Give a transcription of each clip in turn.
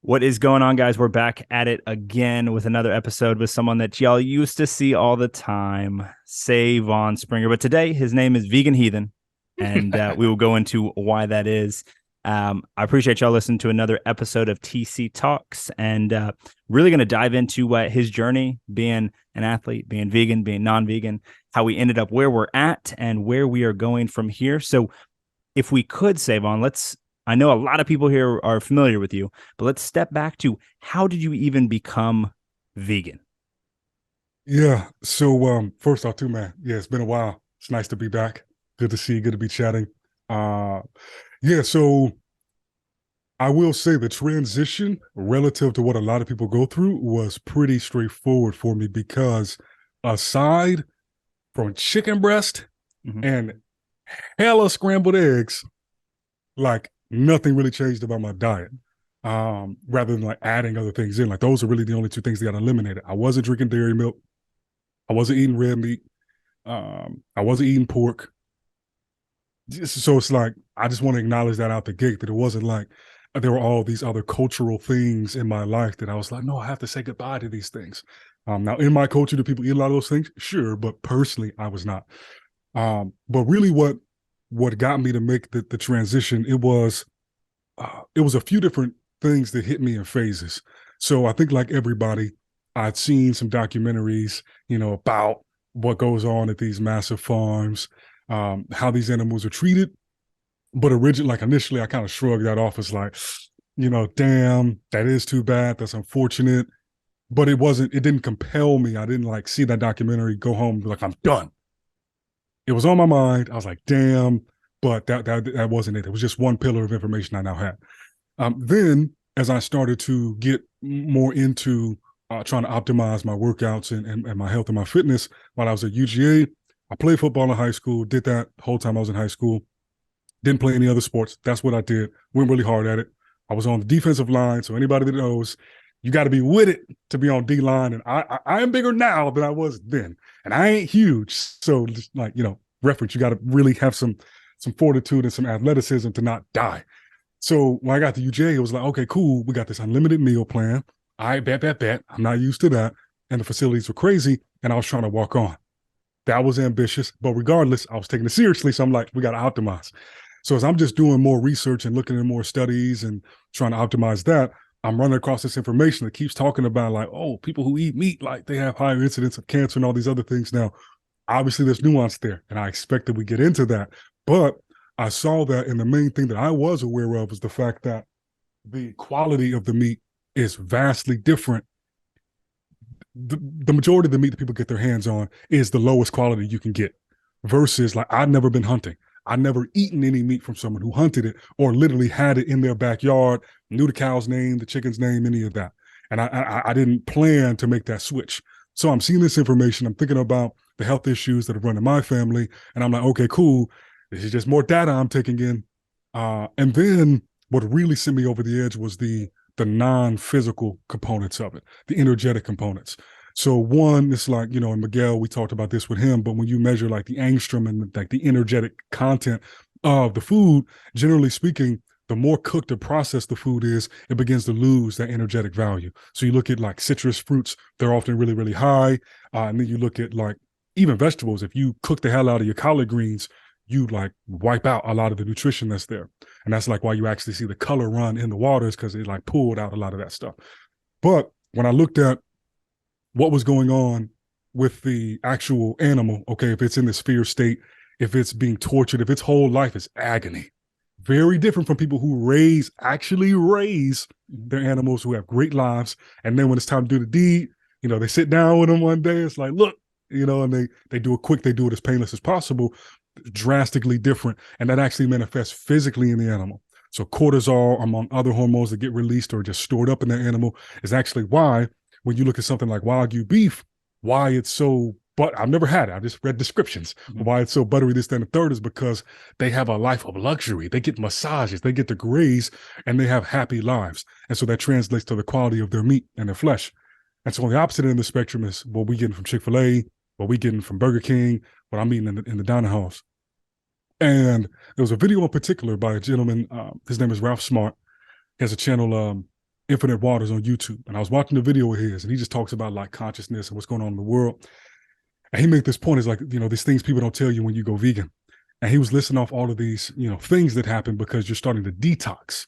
What is going on, guys? We're back at it again with another episode with someone that y'all used to see all the time, Sae'Von Springer. But today, his name is Vegan Heathen, and we will go into why that is. I appreciate y'all listening to another episode of TC Talks, and really going to dive into his journey being an athlete, being vegan, being non-vegan, how we ended up where we're at, and where we are going from here. So if we could, Sae'Von, I know a lot of people here are familiar with you, but let's step back to how did you even become vegan? Yeah. So first off, too, man. Yeah, it's been a while. It's nice to be back. Good to see you. Good to be chatting. Uh yeah, so I will say the transition relative to what a lot of people go through was pretty straightforward for me because aside from chicken breast Mm-hmm. and hella scrambled eggs, like nothing really changed about my diet. Rather than like adding other things in. Like those are really the only two things that got eliminated. I wasn't drinking dairy milk. I wasn't eating red meat. I wasn't eating pork. So it's like I just want to acknowledge that out the gate that it wasn't like there were all these other cultural things in my life that I was like, no, I have to say goodbye to these things. Now in my culture, do people eat a lot of those things? Sure, but personally, I was not. But really, what got me to make the transition, it was a few different things that hit me in phases. So I think like everybody, I'd seen some documentaries, about what goes on at these massive farms, how these animals are treated. But originally, like initially, I kind of shrugged that off as like, damn, that is too bad. That's unfortunate. But it didn't compel me. I didn't like see that documentary, go home, and be like, I'm done. It was on my mind. I was like, damn, but that wasn't it. It was just one pillar of information I now had. Then, as I started to get more into trying to optimize my workouts and my health and my fitness while I was at UGA, I played football in high school, did that the whole time I was in high school, didn't play any other sports. That's what I did, went really hard at it. I was on the defensive line, so anybody that knows, you got to be with it to be on D line. And I am bigger now than I was then. And I ain't huge. So just like, reference, you got to really have some fortitude and some athleticism to not die. So when I got to UJ, it was like, okay, cool. We got this unlimited meal plan. I bet. I'm not used to that. And the facilities were crazy. And I was trying to walk on. That was ambitious. But regardless, I was taking it seriously. So I'm like, we got to optimize. So as I'm just doing more research and looking at more studies and trying to optimize that, I'm running across this information that keeps talking about like, oh, people who eat meat, like they have higher incidence of cancer and all these other things. Now, obviously there's nuance there. And I expect that we get into that. But I saw that, and the main thing that I was aware of was the fact that the quality of the meat is vastly different. The majority of the meat that people get their hands on is the lowest quality you can get, versus like I've never been hunting. I've never eaten any meat from someone who hunted it or literally had it in their backyard, knew the cow's name, the chicken's name, any of that. And I didn't plan to make that switch. So I'm seeing this information. I'm thinking about the health issues that have run in my family. And I'm like, okay, cool. This is just more data I'm taking in. And then what really sent me over the edge was the non-physical components of it, the energetic components. So one, it's like, and Miguel, we talked about this with him, but when you measure like the angstrom and like the energetic content of the food, generally speaking, the more cooked or processed the food is, it begins to lose that energetic value. So you look at like citrus fruits, they're often really, really high. And then you look at like even vegetables, if you cook the hell out of your collard greens, you like wipe out a lot of the nutrition that's there. And that's like why you actually see the color run in the waters, because it like pulled out a lot of that stuff. But when I looked at what was going on with the actual animal, okay, if it's in this fear state, if it's being tortured, if its whole life is agony, very different from people who actually raise their animals, who have great lives. And then when it's time to do the deed, they sit down with them one day, it's like, look, and they do it quick, they do it as painless as possible, drastically different. And that actually manifests physically in the animal. So cortisol, among other hormones that get released or just stored up in the animal, is actually why, when you look at something like Wagyu beef, why it's so, but I've never had it. I've just read descriptions. Mm-hmm. Why it's so buttery, this, that, and the third is because they have a life of luxury. They get massages, they get to graze, and they have happy lives. And so that translates to the quality of their meat and their flesh. And so on the opposite end of the spectrum is what we getting from Chick-fil-A, what we getting from Burger King, what I'm eating in the dining halls. And there was a video in particular by a gentleman, his name is Ralph Smart. He has a channel, Infinite Waters on YouTube, and I was watching the video of his, and he just talks about like consciousness and what's going on in the world. And he made this point is like, these things people don't tell you when you go vegan. And he was listing off all of these, things that happen because you're starting to detox.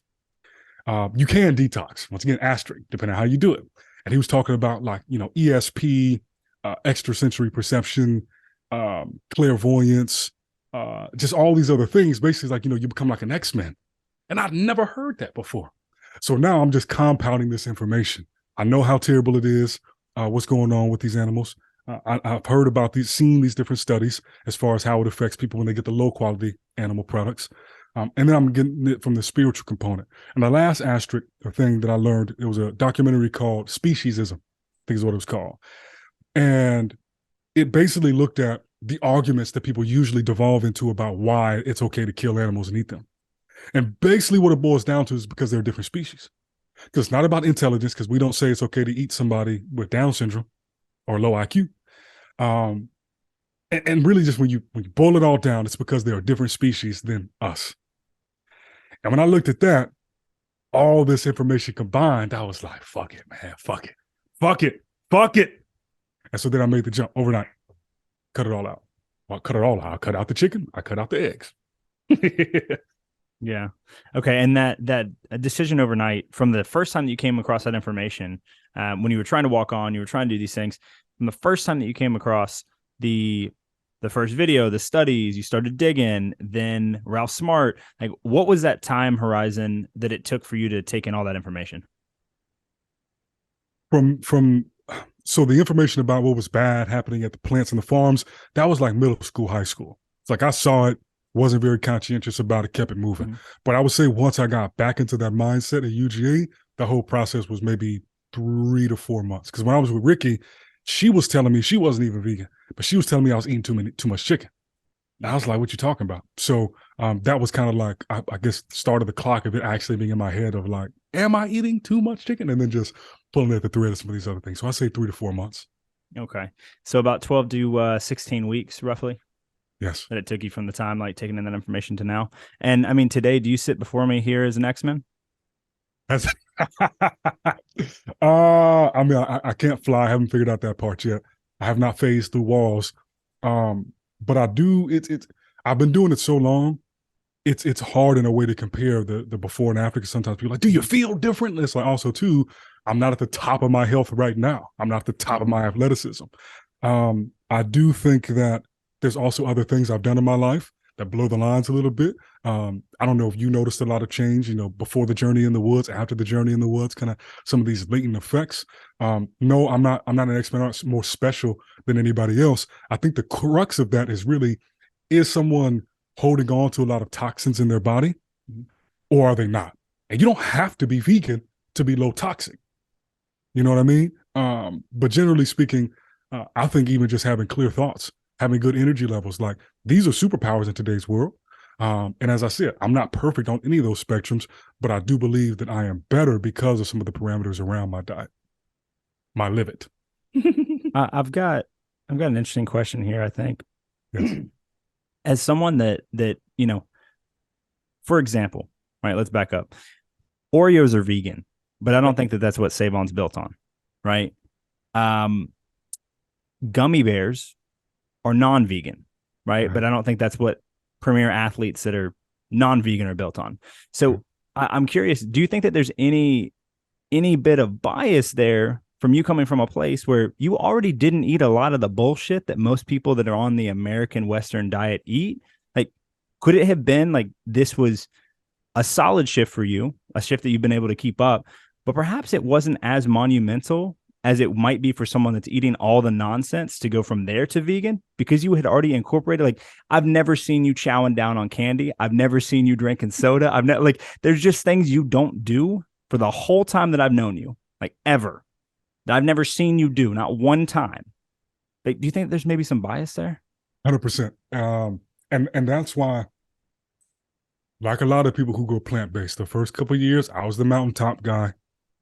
You can detox, once again, asterisk, depending on how you do it. And he was talking about like, ESP, extrasensory perception, clairvoyance, just all these other things. Basically, like, you become like an X-Men. And I'd never heard that before. So now I'm just compounding this information. I know how terrible it is, what's going on with these animals. I've heard about seen these different studies as far as how it affects people when they get the low quality animal products. And then I'm getting it from the spiritual component. And the last asterisk, the thing that I learned, it was a documentary called Speciesism, I think is what it was called. And it basically looked at the arguments that people usually devolve into about why it's okay to kill animals and eat them. And basically what it boils down to is because they're different species. Because it's not about intelligence, because we don't say it's okay to eat somebody with Down syndrome or low IQ. And really just when you boil it all down, it's because they are different species than us. And when I looked at that, all this information combined, I was like, fuck it, man, fuck it. And so then I made the jump overnight, cut it all out. Well, cut it all out. I cut out the chicken. I cut out the eggs. Yeah. Okay. And that decision overnight, from the first time that you came across that information, when you were trying to walk on, you were trying to do these things, from the first time that you came across the first video, the studies, you started digging, then Ralph Smart, like what was that time horizon that it took for you to take in all that information? So the information about what was bad happening at the plants and the farms, that was like middle school, high school. It's like I saw it, wasn't very conscientious about it, kept it moving. Mm-hmm. But I would say once I got back into that mindset at UGA, the whole process was maybe 3 to 4 months. Because when I was with Ricky, she was telling me she wasn't even vegan, but she was telling me I was eating too much chicken. And I was like, what you talking about? So that was kind of like, I guess, the start of the clock of it actually being in my head of like, am I eating too much chicken? And then just pulling at the thread of some of these other things. So I say 3 to 4 months. Okay. So about 12 to 16 weeks, roughly? Yes. That it took you from the time, like, taking in that information to now. And I mean, today, do you sit before me here as an X-Men? I mean, I can't fly. I haven't figured out that part yet. I have not phased through walls. But I do, I've been doing it so long, it's hard in a way to compare the before and after, because sometimes people are like, do you feel different? And it's like, also too, I'm not at the top of my health right now. I'm not at the top of my athleticism. I do think that there's also other things I've done in my life that blur the lines a little bit. I don't know if you noticed a lot of change, before the journey in the woods, after the journey in the woods, kind of some of these latent effects. No, I'm not an expert, more special than anybody else. I think the crux of that is someone holding on to a lot of toxins in their body, or are they not? And you don't have to be vegan to be low toxic. You know what I mean? But generally speaking, I think even just having clear thoughts, having good energy levels, like these are superpowers in today's world. And as I said, I'm not perfect on any of those spectrums, but I do believe that I am better because of some of the parameters around my diet, my live it. I've got an interesting question here, I think. Yes. As someone that, for example, right, let's back up. Oreos are vegan, but I don't think that that's what Sae'Von's built on, right? Gummy bears are non-vegan, right? But I don't think that's what premier athletes that are non-vegan are built on. So I'm curious, do you think that there's any bit of bias there from you coming from a place where you already didn't eat a lot of the bullshit that most people that are on the American Western diet eat? Like, could it have been like this was a solid shift for you, a shift that you've been able to keep up, but perhaps it wasn't as monumental as it might be for someone that's eating all the nonsense to go from there to vegan, because you had already incorporated, like, I've never seen you chowing down on candy. I've never seen you drinking soda. I've never, like, there's just things you don't do for the whole time that I've known you, like ever, that I've never seen you do, not one time. Like, do you think there's maybe some bias there? 100%. And that's why, like a lot of people who go plant-based, the first couple of years, I was the mountaintop guy.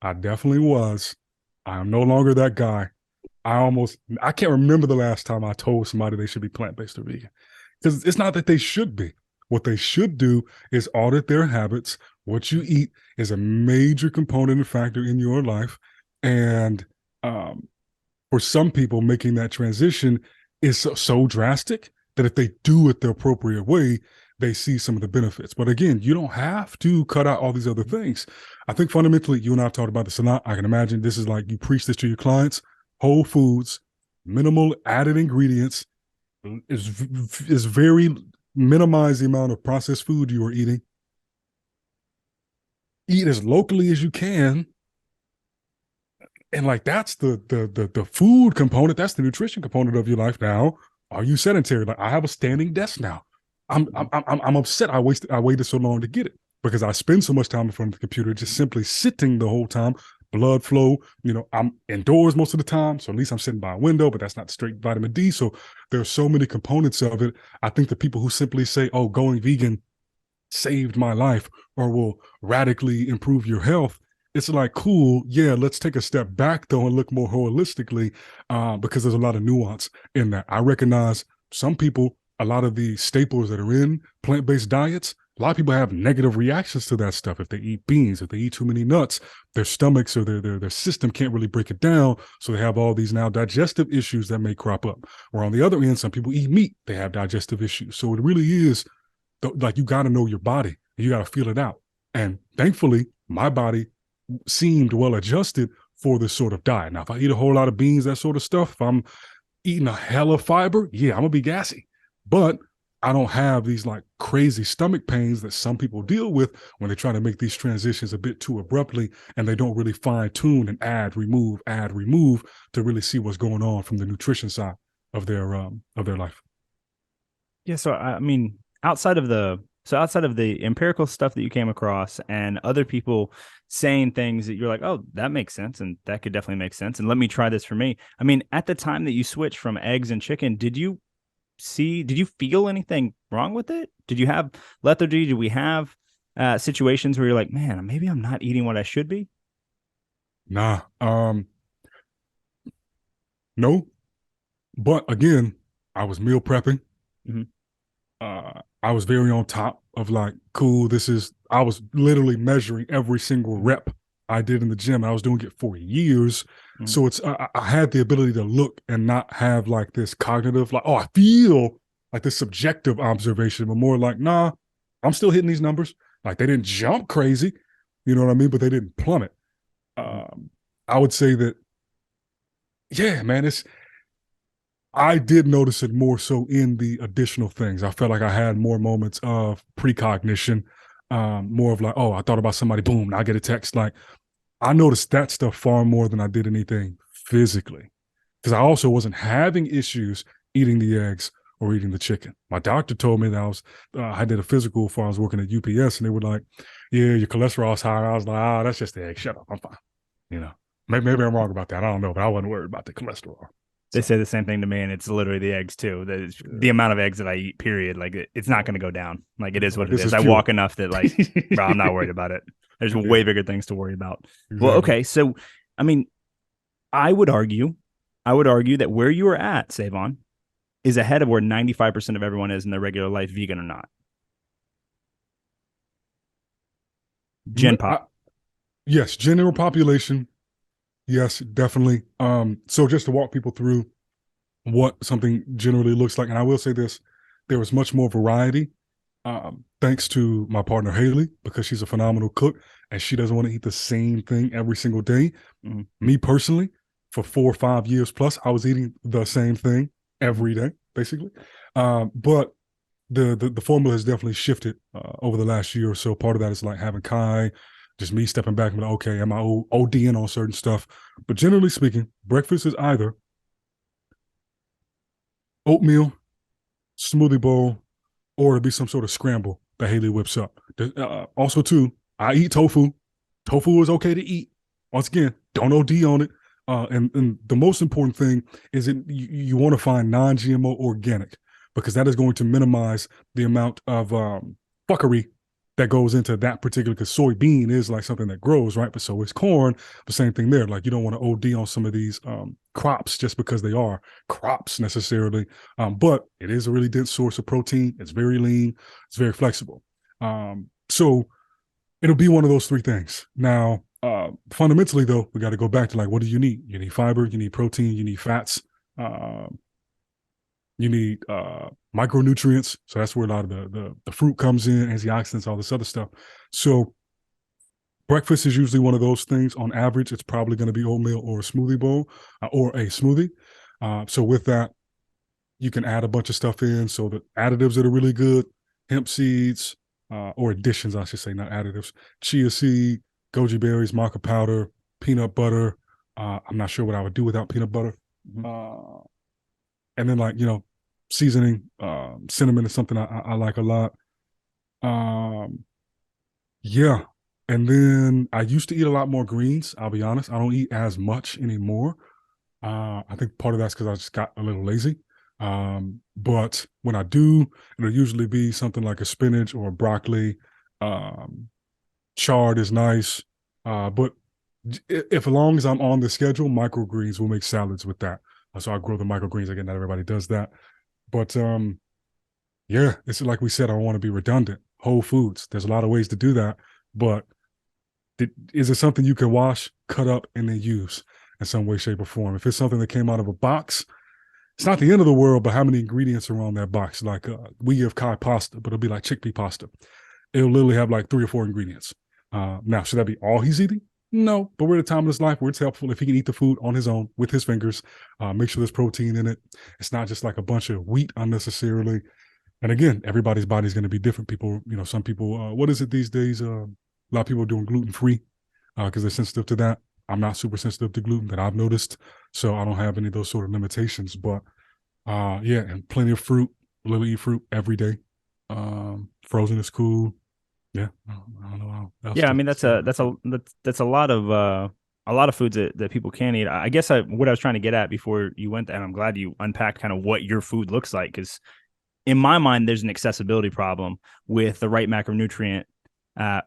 I definitely was. I am no longer that guy. I can't remember the last time I told somebody they should be plant-based or vegan, because it's not that they should be. What they should do is audit their habits, What you eat is a major component and factor in your life. And for some people, making that transition is so drastic that if they do it the appropriate way, they see some of the benefits. But again, you don't have to cut out all these other things. I think fundamentally, you and I have talked about this a lot. I can imagine this is like you preach this to your clients: whole foods, minimal added ingredients, is very minimize the amount of processed food you are eating. Eat as locally as you can. And like that's the food component, that's the nutrition component of your life. Now, are you sedentary? Like I have a standing desk now. I'm upset I waited so long to get it because I spend so much time in front of the computer just simply sitting the whole time. Blood flow, I'm indoors most of the time, so at least I'm sitting by a window, but that's not straight vitamin D. So there are so many components of it. I think the people who simply say, oh, going vegan saved my life or will radically improve your health, it's like, cool, yeah, let's take a step back though and look more holistically, because there's a lot of nuance in that. I recognize some people, a lot of the staples that are in plant-based diets, a lot of people have negative reactions to that stuff. If they eat beans, if they eat too many nuts, their stomachs or their system can't really break it down. So they have all these now digestive issues that may crop up. Or on the other end, some people eat meat, they have digestive issues. So it really is like you got to know your body. You got to feel it out. And thankfully, my body seemed well adjusted for this sort of diet. Now, if I eat a whole lot of beans, that sort of stuff, if I'm eating a hell of fiber, yeah, I'm gonna be gassy. But I don't have these like crazy stomach pains that some people deal with when they try to make these transitions a bit too abruptly and they don't really fine tune and add, remove to really see what's going on from the nutrition side of their life. Yeah. So, I mean, outside of the empirical stuff that you came across and other people saying things that you're like, oh, that makes sense. And that could definitely make sense. And let me try this for me. I mean, at the time that you switched from eggs and chicken, did you feel anything wrong with it? Did you have lethargy? Did we have situations where you're like, man, maybe I'm not eating what I should be? Nah. No. But again, I was meal prepping. Mm-hmm. I was very on top of like, cool, I was literally measuring every single rep I did in the gym. I was doing it for years. Mm-hmm. So I had the ability to look and not have like this cognitive, like, oh, I feel like this subjective observation, but more like, nah, I'm still hitting these numbers. Like they didn't jump crazy, you know what I mean? But they didn't plummet. I would say that, yeah, man, I did notice it more so in the additional things. I felt like I had more moments of precognition, more of like, oh, I thought about somebody, boom, I get a text. Like I noticed that stuff far more than I did anything physically, because I also wasn't having issues eating the eggs or eating the chicken. My doctor told me that I did a physical before I was working at UPS, and they were like, yeah, your cholesterol's high. I was like, oh, that's just the egg. Shut up, I'm fine. Maybe I'm wrong about that. I don't know, but I wasn't worried about the cholesterol. They say the same thing to me, and it's literally the eggs too. The amount of eggs that I eat, period. Like it's not going to go down. Like it is what it is. I walk enough that like, bro, I'm not worried about it. There's way bigger things to worry about. Exactly. Well, okay. So, I mean, I would argue that where you are at, Sae'Von, is ahead of where 95% of everyone is in their regular life, vegan or not. Yes, general population. Yes, definitely. So just to walk people through what something generally looks like, and I will say this, there was much more variety, thanks to my partner Haley, because she's a phenomenal cook and she doesn't want to eat the same thing every single day. Mm-hmm. Me personally, for 4 or 5 years plus, I was eating the same thing every day, basically. But the formula has definitely shifted over the last year or so. Part of that is like having Kai, just me stepping back and like, okay, am I ODing on certain stuff? But generally speaking, breakfast is either oatmeal, smoothie bowl, or it'll be some sort of scramble that Haley whips up. Also, too, I eat tofu. Tofu is okay to eat. Once again, don't OD on it. And the most important thing is that you want to find non-GMO organic, because that is going to minimize the amount of fuckery that goes into that particular, because soybean is like something that grows, right? But so is corn, the same thing there. Like you don't want to OD on some of these crops just because they are crops necessarily. But it is a really dense source of protein. It's very lean. It's very flexible. So It'll be one of those three things. Now, fundamentally, though, we got to go back to like, what do you need? You need fiber, you need protein, you need fats, you need micronutrients. So that's where a lot of the fruit comes in, antioxidants, all this other stuff. So breakfast is usually one of those things. On average, it's probably going to be oatmeal or a smoothie bowl or a smoothie. So with that, you can add a bunch of stuff in. So the additives that are really good, hemp seeds, or additions, I should say, not additives, chia seed, goji berries, maca powder, peanut butter. I'm not sure what I would do without peanut butter. And then like, seasoning, cinnamon is something I like a lot. Yeah. And then I used to eat a lot more greens. I'll be honest. I don't eat as much anymore. I think part of that's because I just got a little lazy. But when I do, it'll usually be something like a spinach or a broccoli. Chard is nice. But if as long as I'm on the schedule, microgreens will make salads with that. So I grow the microgreens. Again, not everybody does that. But yeah, it's like we said, I don't want to be redundant. Whole foods. There's a lot of ways to do that. But is it something you can wash, cut up, and then use in some way, shape, or form? If it's something that came out of a box, it's not the end of the world, but how many ingredients are on that box? Like we give Kai pasta, but it'll be like chickpea pasta. It'll literally have like 3 or 4 ingredients. Now, should that be all he's eating? No, but we're at a time in his life where it's helpful if he can eat the food on his own with his fingers, make sure there's protein in it. It's not just like a bunch of wheat unnecessarily. And again, everybody's body is going to be different. People, some people, what is it these days? A lot of people are doing gluten-free because they're sensitive to that. I'm not super sensitive to gluten that I've noticed, so I don't have any of those sort of limitations. But yeah, and plenty of fruit. Literally eat fruit every day. Frozen is cool. Yeah, I don't know how else. Yeah, I mean that's a lot of foods that people can eat. I guess what I was trying to get at before you went there, and I'm glad you unpacked kind of what your food looks like, because in my mind there's an accessibility problem with the right macronutrient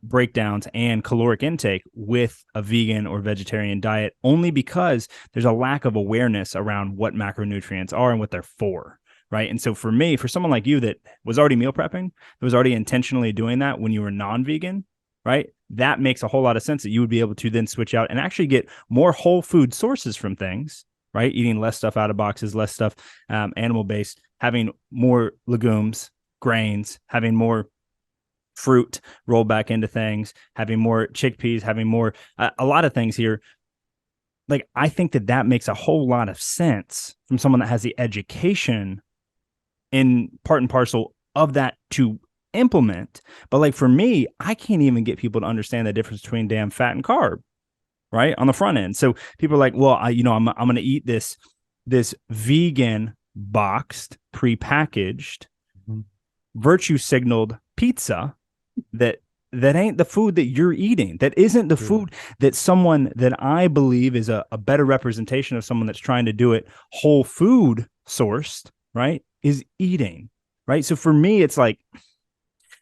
breakdowns and caloric intake with a vegan or vegetarian diet, only because there's a lack of awareness around what macronutrients are and what they're for. Right. And so for someone like you that was already meal prepping, that was already intentionally doing that when you were non-vegan, right, that makes a whole lot of sense that you would be able to then switch out and actually get more whole food sources from things, right? Eating less stuff out of boxes, less stuff animal-based, having more legumes, grains, having more fruit rolled back into things, having more chickpeas, having more, a lot of things here. Like, I think that makes a whole lot of sense from someone that has the education in part and parcel of that to implement. But like for me, I can't even get people to understand the difference between damn fat and carb, right, on the front end. So people are like, well, I'm going to eat this vegan boxed, prepackaged, virtue signaled pizza that ain't the food that you're eating. That isn't the food that someone that I believe is a better representation of someone that's trying to do it whole food sourced, right, is eating, right? So for me, it's like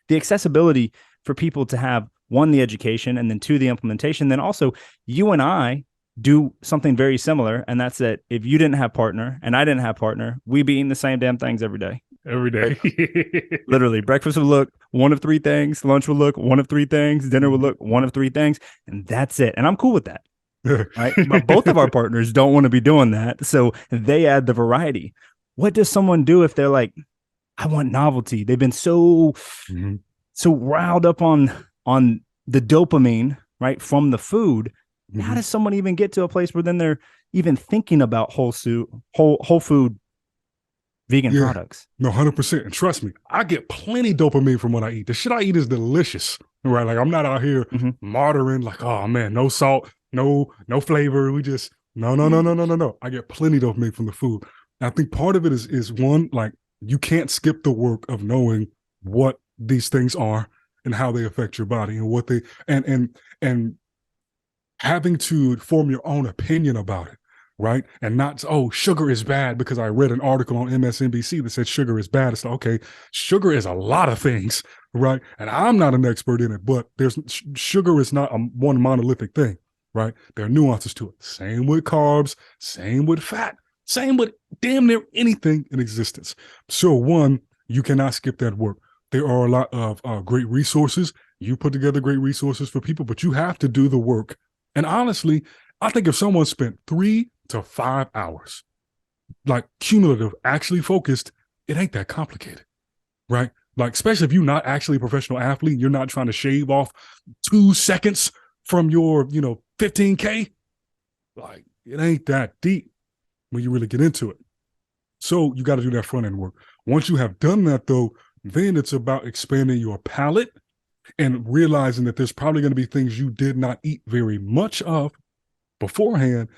the accessibility for people to have, one, the education, and then 2, the implementation. Then also you and I do something very similar. And that's that if you didn't have partner and I didn't have partner, we'd be eating the same damn things every day. Every day. Literally, breakfast would look one of 3 things, lunch would look one of 3 things, dinner would look one of 3 things, and that's it. And I'm cool with that. Right? But both of our partners don't want to be doing that. So they add the variety. What does someone do if they're like, I want novelty? They've been so riled up on the dopamine, right, from the food. How does someone even get to a place where then they're even thinking about whole food vegan products? No, 100%. And trust me, I get plenty dopamine from what I eat. The shit I eat is delicious, right? Like, I'm not out here martyring like, oh man, no salt, no flavor. We just no. I get plenty dopamine from the food. And I think part of it is one, like, you can't skip the work of knowing what these things are and how they affect your body and what they and having to form your own opinion about it. Right. And not, oh, sugar is bad because I read an article on MSNBC that said sugar is bad. It's like, okay, sugar is a lot of things. Right. And I'm not an expert in it, but sugar is not one monolithic thing. Right. There are nuances to it. Same with carbs, same with fat, same with damn near anything in existence. So one, you cannot skip that work. There are a lot of great resources. You put together great resources for people, but you have to do the work. And honestly, I think if someone spent 3 to 5 hours, like cumulative, actually focused, it ain't that complicated, right? Like, especially if you're not actually a professional athlete, you're not trying to shave off 2 seconds from your, 15K. Like, it ain't that deep when you really get into it. So you got to do that front end work. Once you have done that, though, then it's about expanding your palate and realizing that there's probably going to be things you did not eat very much of beforehand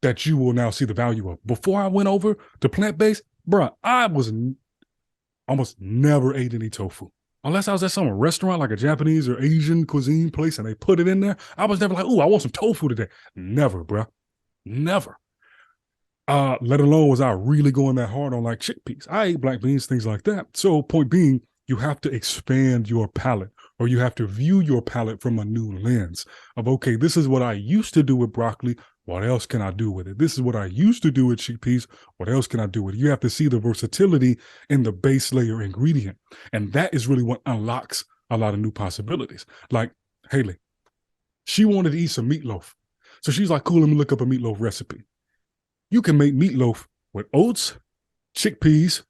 that you will now see the value of. Before I went over to plant-based, bruh, I was almost never ate any tofu. Unless I was at some restaurant, like a Japanese or Asian cuisine place, and they put it in there, I was never like, ooh, I want some tofu today. Never, bruh. Never. Let alone was I really going that hard on like chickpeas. I ate black beans, things like that. So point being, you have to expand your palate, or you have to view your palate from a new lens of, okay, this is what I used to do with broccoli. What else can I do with it? This is what I used to do with chickpeas. What else can I do with it? You have to see the versatility in the base layer ingredient. And that is really what unlocks a lot of new possibilities. Like Haley, she wanted to eat some meatloaf. So she's like, cool, let me look up a meatloaf recipe. You can make meatloaf with oats, chickpeas.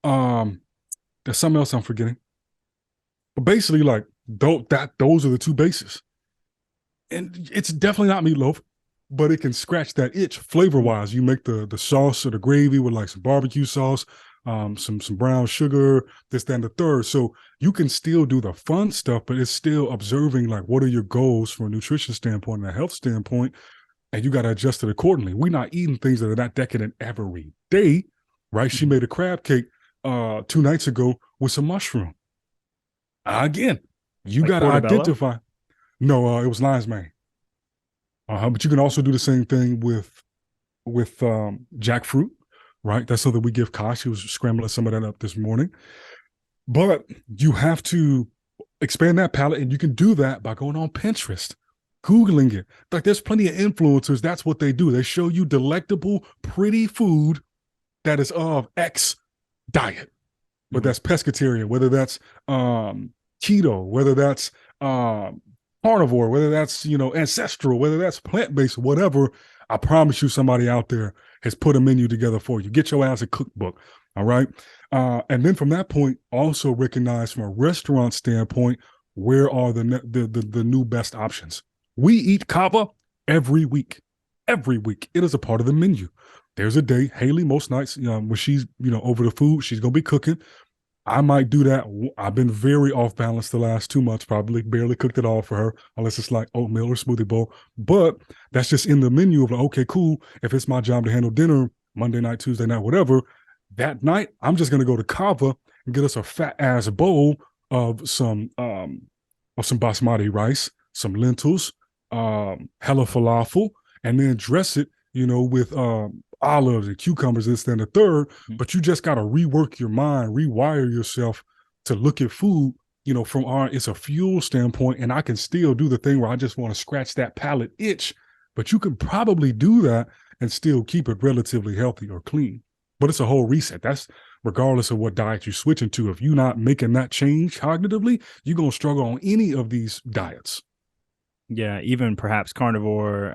There's something else I'm forgetting. But basically, like, those are the 2 bases. And it's definitely not meatloaf, but it can scratch that itch flavor-wise. You make the sauce or the gravy with like some barbecue sauce, some brown sugar, this, that, and the third. So you can still do the fun stuff, but it's still observing like what are your goals from a nutrition standpoint and a health standpoint, and you got to adjust it accordingly. We're not eating things that are not decadent every day, right? She made a crab cake 2 nights ago with some mushroom. Again, you Like got to portobello? identify. No, it was lion's mane. But you can also do the same thing with jackfruit, right? That's something we give Kosh. He was scrambling some of that up this morning. But you have to expand that palate, and you can do that by going on Pinterest, Googling it. Like, there's plenty of influencers. That's what they do. They show you delectable, pretty food that is of X diet, whether that's pescatarian, whether that's keto, whether that's carnivore, whether that's, ancestral, whether that's plant-based, whatever. I promise you somebody out there has put a menu together for you. Get your ass a cookbook. All right. And then from that point, also recognize from a restaurant standpoint, where are the new best options? We eat kava every week. Every week. It is a part of the menu. There's a day, Haley, most nights, when she's, over the food, she's going to be cooking. I might do that. I've been very off balance the last 2 months, probably barely cooked it all for her, unless it's like oatmeal or smoothie bowl. But that's just in the menu of like, okay, cool. If it's my job to handle dinner Monday night, Tuesday night, whatever, that night, I'm just going to go to Kava and get us a fat ass bowl of some basmati rice, some lentils, hella falafel, and then dress it, with olives and cucumbers, this, then the third. But you just got to rework your mind, rewire yourself to look at food, from it's a fuel standpoint. And I can still do the thing where I just want to scratch that palate itch, but you can probably do that and still keep it relatively healthy or clean. But it's a whole reset. That's regardless of what diet you're switching to. If you're not making that change cognitively, you're going to struggle on any of these diets. Yeah, even perhaps carnivore,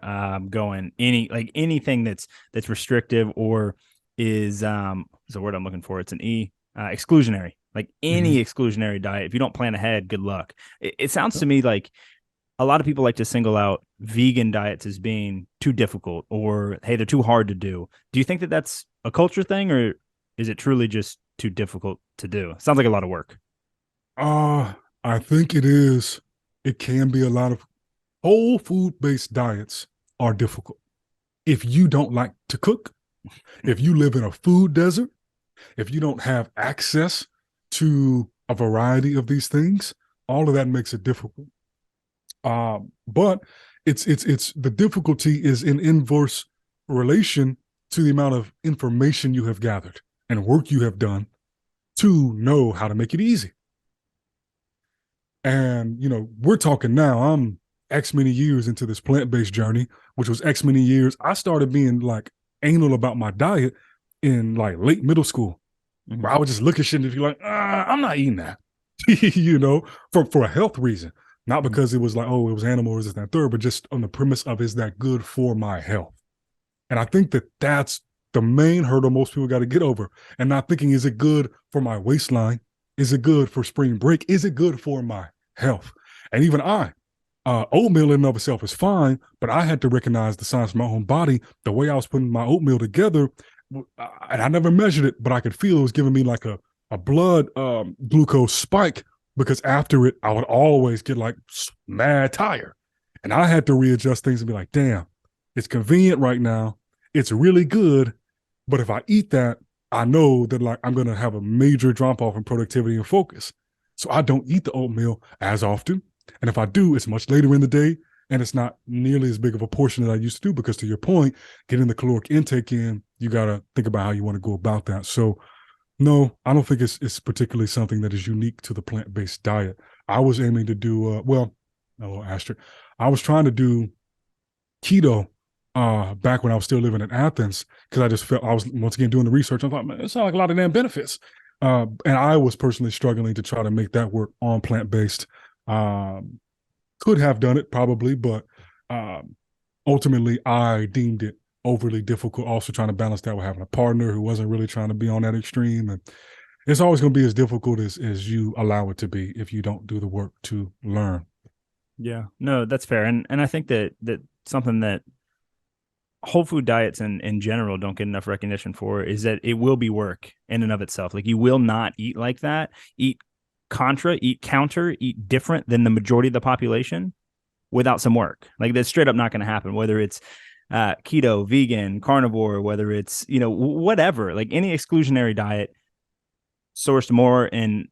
going anything that's restrictive or is the word I'm looking for. It's an exclusionary. Like any exclusionary diet. If you don't plan ahead, good luck. It sounds to me like a lot of people like to single out vegan diets as being too difficult, or hey, they're too hard to do. Do you think that that's a culture thing, or is it truly just too difficult to do? Sounds like a lot of work. I think it is. It can be a lot of whole food-based diets are difficult. If you don't like to cook, if you live in a food desert, if you don't have access to a variety of these things, all of that makes it difficult. But it's the difficulty is in inverse relation to the amount of information you have gathered and work you have done to know how to make it easy. And, we're talking now, I'm X many years into this plant-based journey, which was X many years. I started being like anal about my diet in like late middle school, where I would just look at shit and be like, I'm not eating that, for a health reason. Not because it was like, oh, it was animal or is that third, but just on the premise of, is that good for my health? And I think that that's the main hurdle most people got to get over, and not thinking, is it good for my waistline? Is it good for spring break? Is it good for my health? And even oatmeal in and of itself is fine, but I had to recognize the signs of my own body. The way I was putting my oatmeal together, and I never measured it, but I could feel it was giving me like a blood glucose spike, because after it, I would always get like mad tired. And I had to readjust things and be like, damn, it's convenient right now. It's really good. But if I eat that, I know that like I'm going to have a major drop off in productivity and focus. So I don't eat the oatmeal as often. And if I do, it's much later in the day, and it's not nearly as big of a portion that I used to do, because to your point, getting the caloric intake in, you got to think about how you want to go about that. So no, I don't think it's particularly something that is unique to the plant-based diet. I was aiming to do, a little asterisk. I was trying to do keto back when I was still living in Athens, because I just felt, I was once again doing the research. I thought, man, it sounds like a lot of damn benefits. And I was personally struggling to try to make that work on plant-based. Could have done it probably, but ultimately I deemed it overly difficult. Also trying to balance that with having a partner who wasn't really trying to be on that extreme. And it's always going to be as difficult as you allow it to be if you don't do the work to learn. Yeah, no, that's fair. And I think that something that whole food diets in general don't get enough recognition for is that it will be work in and of itself. Like, you will not eat like that, eat counter, eat different than the majority of the population without some work. Like, that's straight up not going to happen, whether it's keto, vegan, carnivore, whether it's, whatever, like any exclusionary diet sourced more in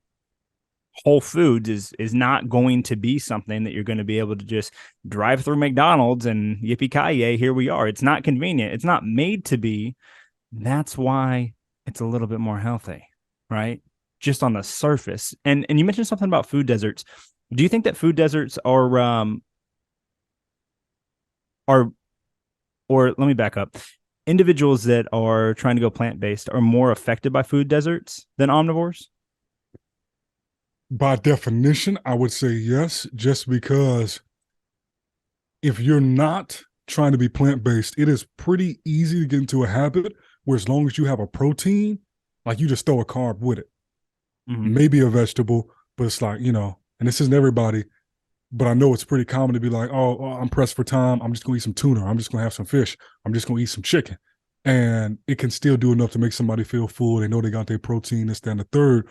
whole foods is not going to be something that you're going to be able to just drive through McDonald's and yippee-ki-yay, here we are. It's not convenient. It's not made to be. That's why it's a little bit more healthy, right? Just on the surface. And you mentioned something about food deserts. Do you think that food deserts are or let me back up. Individuals that are trying to go plant-based are more affected by food deserts than omnivores? By definition, I would say yes, just because if you're not trying to be plant-based, it is pretty easy to get into a habit where, as long as you have a protein, like, you just throw a carb with it. Mm-hmm. Maybe a vegetable, but it's like, and this isn't everybody, but I know it's pretty common to be like, oh, I'm pressed for time, I'm just going to eat some tuna, I'm just going to have some fish, I'm just going to eat some chicken. And it can still do enough to make somebody feel full. They know they got their protein, this, that, and the third.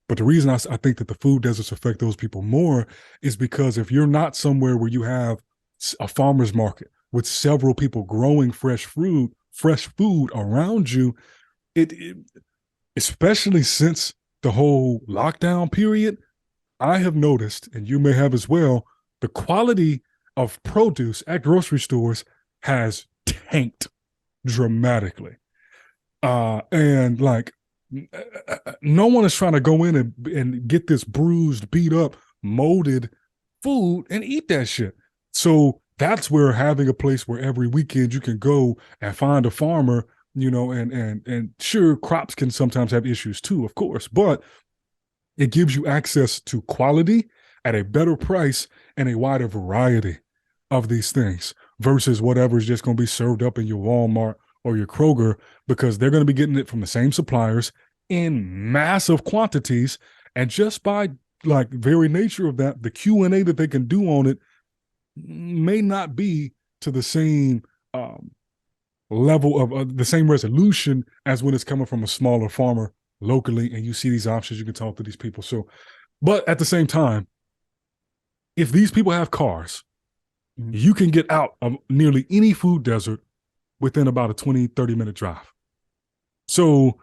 But the reason I think that the food deserts affect those people more is because if you're not somewhere where you have a farmer's market with several people growing fresh food around you, it especially since the whole lockdown period, I have noticed, and you may have as well, the quality of produce at grocery stores has tanked dramatically. And like, no one is trying to go in and get this bruised, beat up, molded food and eat that shit. So that's where having a place where every weekend you can go and find a farmer, and sure, crops can sometimes have issues too, of course, but it gives you access to quality at a better price and a wider variety of these things versus whatever is just going to be served up in your Walmart or your Kroger, because they're going to be getting it from the same suppliers in massive quantities. And just by like very nature of that, the Q&A that they can do on it may not be to the same level of the same resolution as when it's coming from a smaller farmer locally, and you see these options, you can talk to these people. So, but at the same time, if these people have cars, you can get out of nearly any food desert within about a 20-30 minute drive. So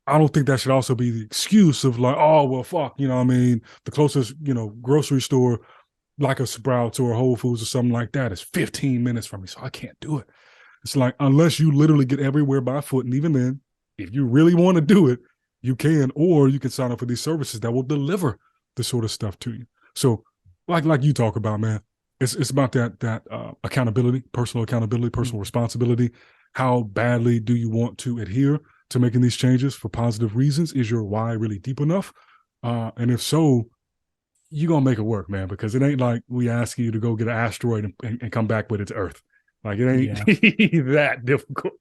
I don't think that should also be the excuse of like, oh, well, fuck, the closest, grocery store, like a Sprouts or a Whole Foods or something like that, is 15 minutes from me, so I can't do it. It's like, unless you literally get everywhere by foot, and even then, if you really want to do it, you can, or you can sign up for these services that will deliver this sort of stuff to you. So like you talk about, man, it's about that accountability, personal responsibility. How badly do you want to adhere to making these changes for positive reasons? Is your why really deep enough? And if so, you're going to make it work, man, because it ain't like we ask you to go get an asteroid and come back with its Earth. Like it ain't that difficult.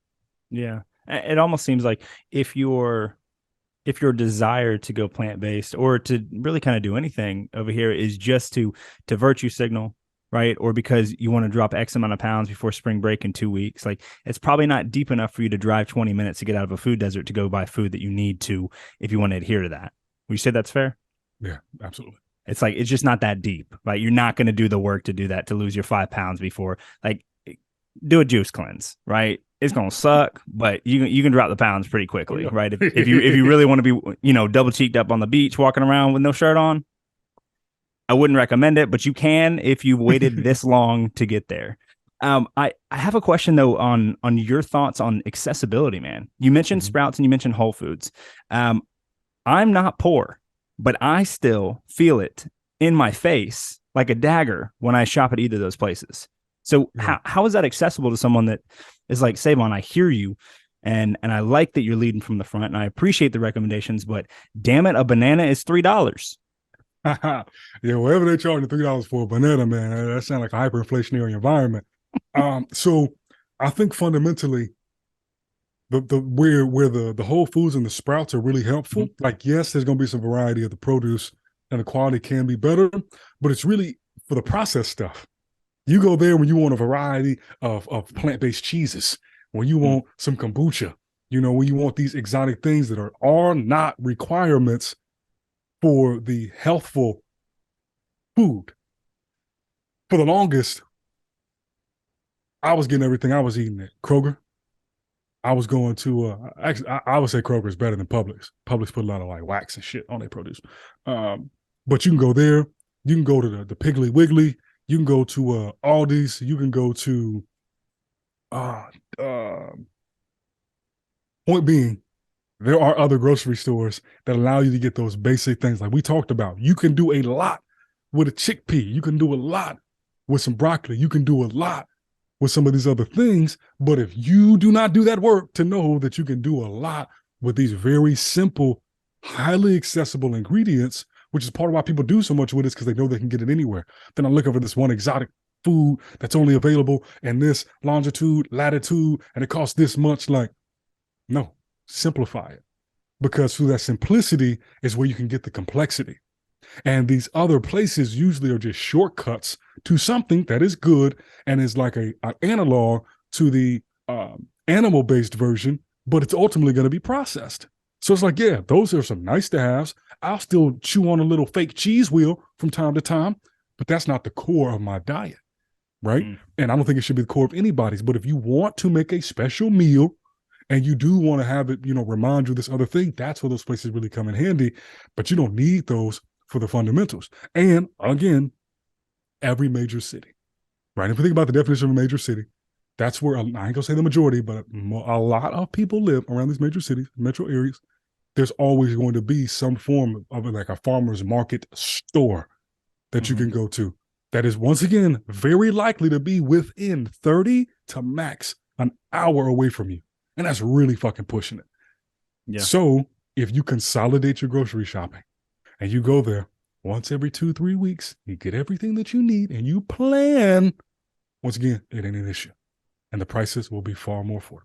Yeah. It almost seems like if your desire to go plant-based or to really kind of do anything over here is just to virtue signal, right? Or because you want to drop X amount of pounds before spring break in 2 weeks, like it's probably not deep enough for you to drive 20 minutes to get out of a food desert to go buy food that you need to, if you want to adhere to that. Would you say that's fair? Yeah, absolutely. It's like, it's just not that deep. Like you're not going to do the work to do that, to lose your 5 pounds before, like, do a juice cleanse, right? It's gonna suck, but you can drop the pounds pretty quickly, right? If you really want to be, double cheeked up on the beach, walking around with no shirt on, I wouldn't recommend it, but you can if you waited this long to get there. I have a question though on your thoughts on accessibility, man. You mentioned Sprouts and you mentioned Whole Foods. I'm not poor, but I still feel it in my face like a dagger when I shop at either of those places. So how is that accessible to someone that is like, Sae'Von, I hear you, and I like that you're leading from the front, and I appreciate the recommendations, but damn it, a banana is $3. Yeah, whatever they're charging $3 for a banana, man, that sounds like a hyperinflationary environment. So I think fundamentally, the where the Whole Foods and the Sprouts are really helpful. Like, yes, there's going to be some variety of the produce, and the quality can be better, but it's really for the processed stuff. You go there when you want a variety of plant-based cheeses, when you want some kombucha, when you want these exotic things that are not requirements for the healthful food. For the longest, I was getting everything I was eating at Kroger. I was going to, actually, I would say Kroger is better than Publix. Publix put a lot of like wax and shit on their produce. But you can go there. You can go to the Piggly Wiggly. You can go to Aldi's. You can go to, point being, there are other grocery stores that allow you to get those basic things like we talked about. You can do a lot with a chickpea. You can do a lot with some broccoli. You can do a lot with some of these other things. But if you do not do that work to know that you can do a lot with these very simple, highly accessible ingredients, which is part of why people do so much with it, because they know they can get it anywhere. Then I look over this one exotic food that's only available in this longitude, latitude, and it costs this much. Like, no, simplify it. Because through that simplicity is where you can get the complexity. And these other places usually are just shortcuts to something that is good and is like an analog to the animal-based version, but it's ultimately going to be processed. So it's like, yeah, those are some nice to haves. I'll still chew on a little fake cheese wheel from time to time, but that's not the core of my diet, right? And I don't think it should be the core of anybody's. But if you want to make a special meal and you do want to have it, remind you of this other thing, that's where those places really come in handy. But you don't need those for the fundamentals. And again, every major city, right? If we think about the definition of a major city, that's where, I ain't gonna say the majority, but a lot of people live around these major cities, metro areas. There's always going to be some form of like a farmer's market store that you can go to. That is, once again, very likely to be within 30 to max an hour away from you. And that's really fucking pushing it. Yeah. So if you consolidate your grocery shopping and you go there once every 2-3 weeks, you get everything that you need and you plan, once again, it ain't an issue. And the prices will be far more affordable.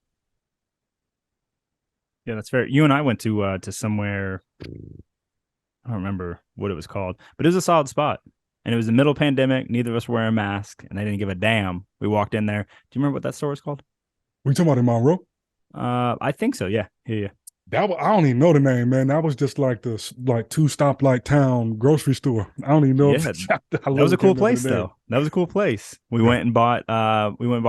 Yeah, that's fair. You and I went to somewhere, I don't remember what it was called, but it was a solid spot. And it was the middle pandemic. Neither of us were wearing a mask, and they didn't give a damn. We walked in there. Do you remember what that store was called? Were you talking about in Monroe? I think so. Yeah. That was, I don't even know the name, man. That was just like the two stoplight town grocery store. I don't even know. Yeah, that was a cool place, though. That was a cool place. We went and bought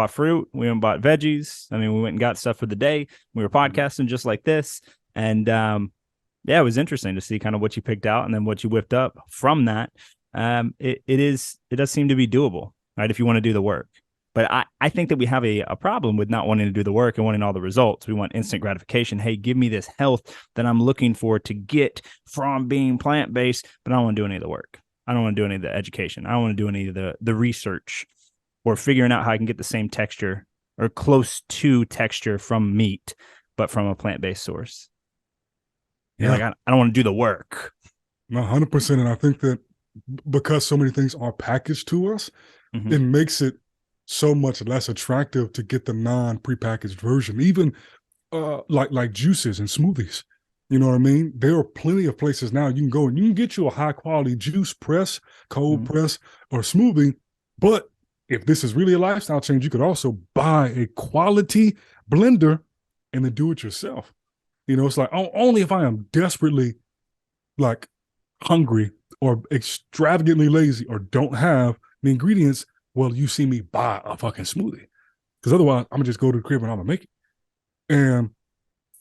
fruit. We went and bought veggies. I mean, we went and got stuff for the day. We were podcasting just like this, and it was interesting to see kind of what you picked out and then what you whipped up from that. It does seem to be doable, right? If you want to do the work. But I think that we have a problem with not wanting to do the work and wanting all the results. We want instant gratification. Hey, give me this health that I'm looking for to get from being plant-based, but I don't want to do any of the work. I don't want to do any of the education. I don't want to do any of the research or figuring out how I can get the same texture or close to texture from meat, but from a plant-based source. Yeah. Like, I don't want to do the work. No, 100%. And I think that because so many things are packaged to us, Mm-hmm. it makes it so much less attractive to get the non-prepackaged version. Even like juices and smoothies. You know what I mean? There are plenty of places now you can go and you can get you a high quality juice press, cold press, or smoothie. But if this is really a lifestyle change, you could also buy a quality blender and then do it yourself. You know, it's like only if I am desperately like hungry or extravagantly lazy or don't have the ingredients, well, you see me buy a fucking smoothie. Because otherwise, I'm gonna just go to the crib and I'm gonna make it. And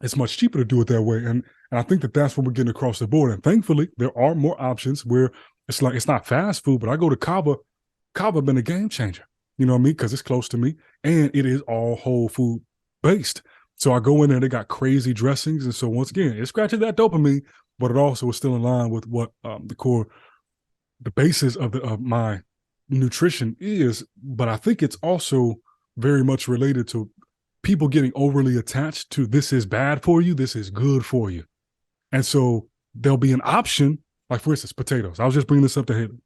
it's much cheaper to do it that way. And I think that that's what we're getting across the board. And thankfully, there are more options where it's like, it's not fast food, but I go to Cava. Cava been a game changer. You know what I mean? Because it's close to me and it is all whole food based. So I go in there, they got crazy dressings. And so once again, it scratches that dopamine, but it also is still in line with what the basis of my nutrition is. But I think it's also very much related to people getting overly attached to this is bad for you, this is good for you. And so there'll be an option, like for instance, potatoes. I was just bringing this up to Heathen.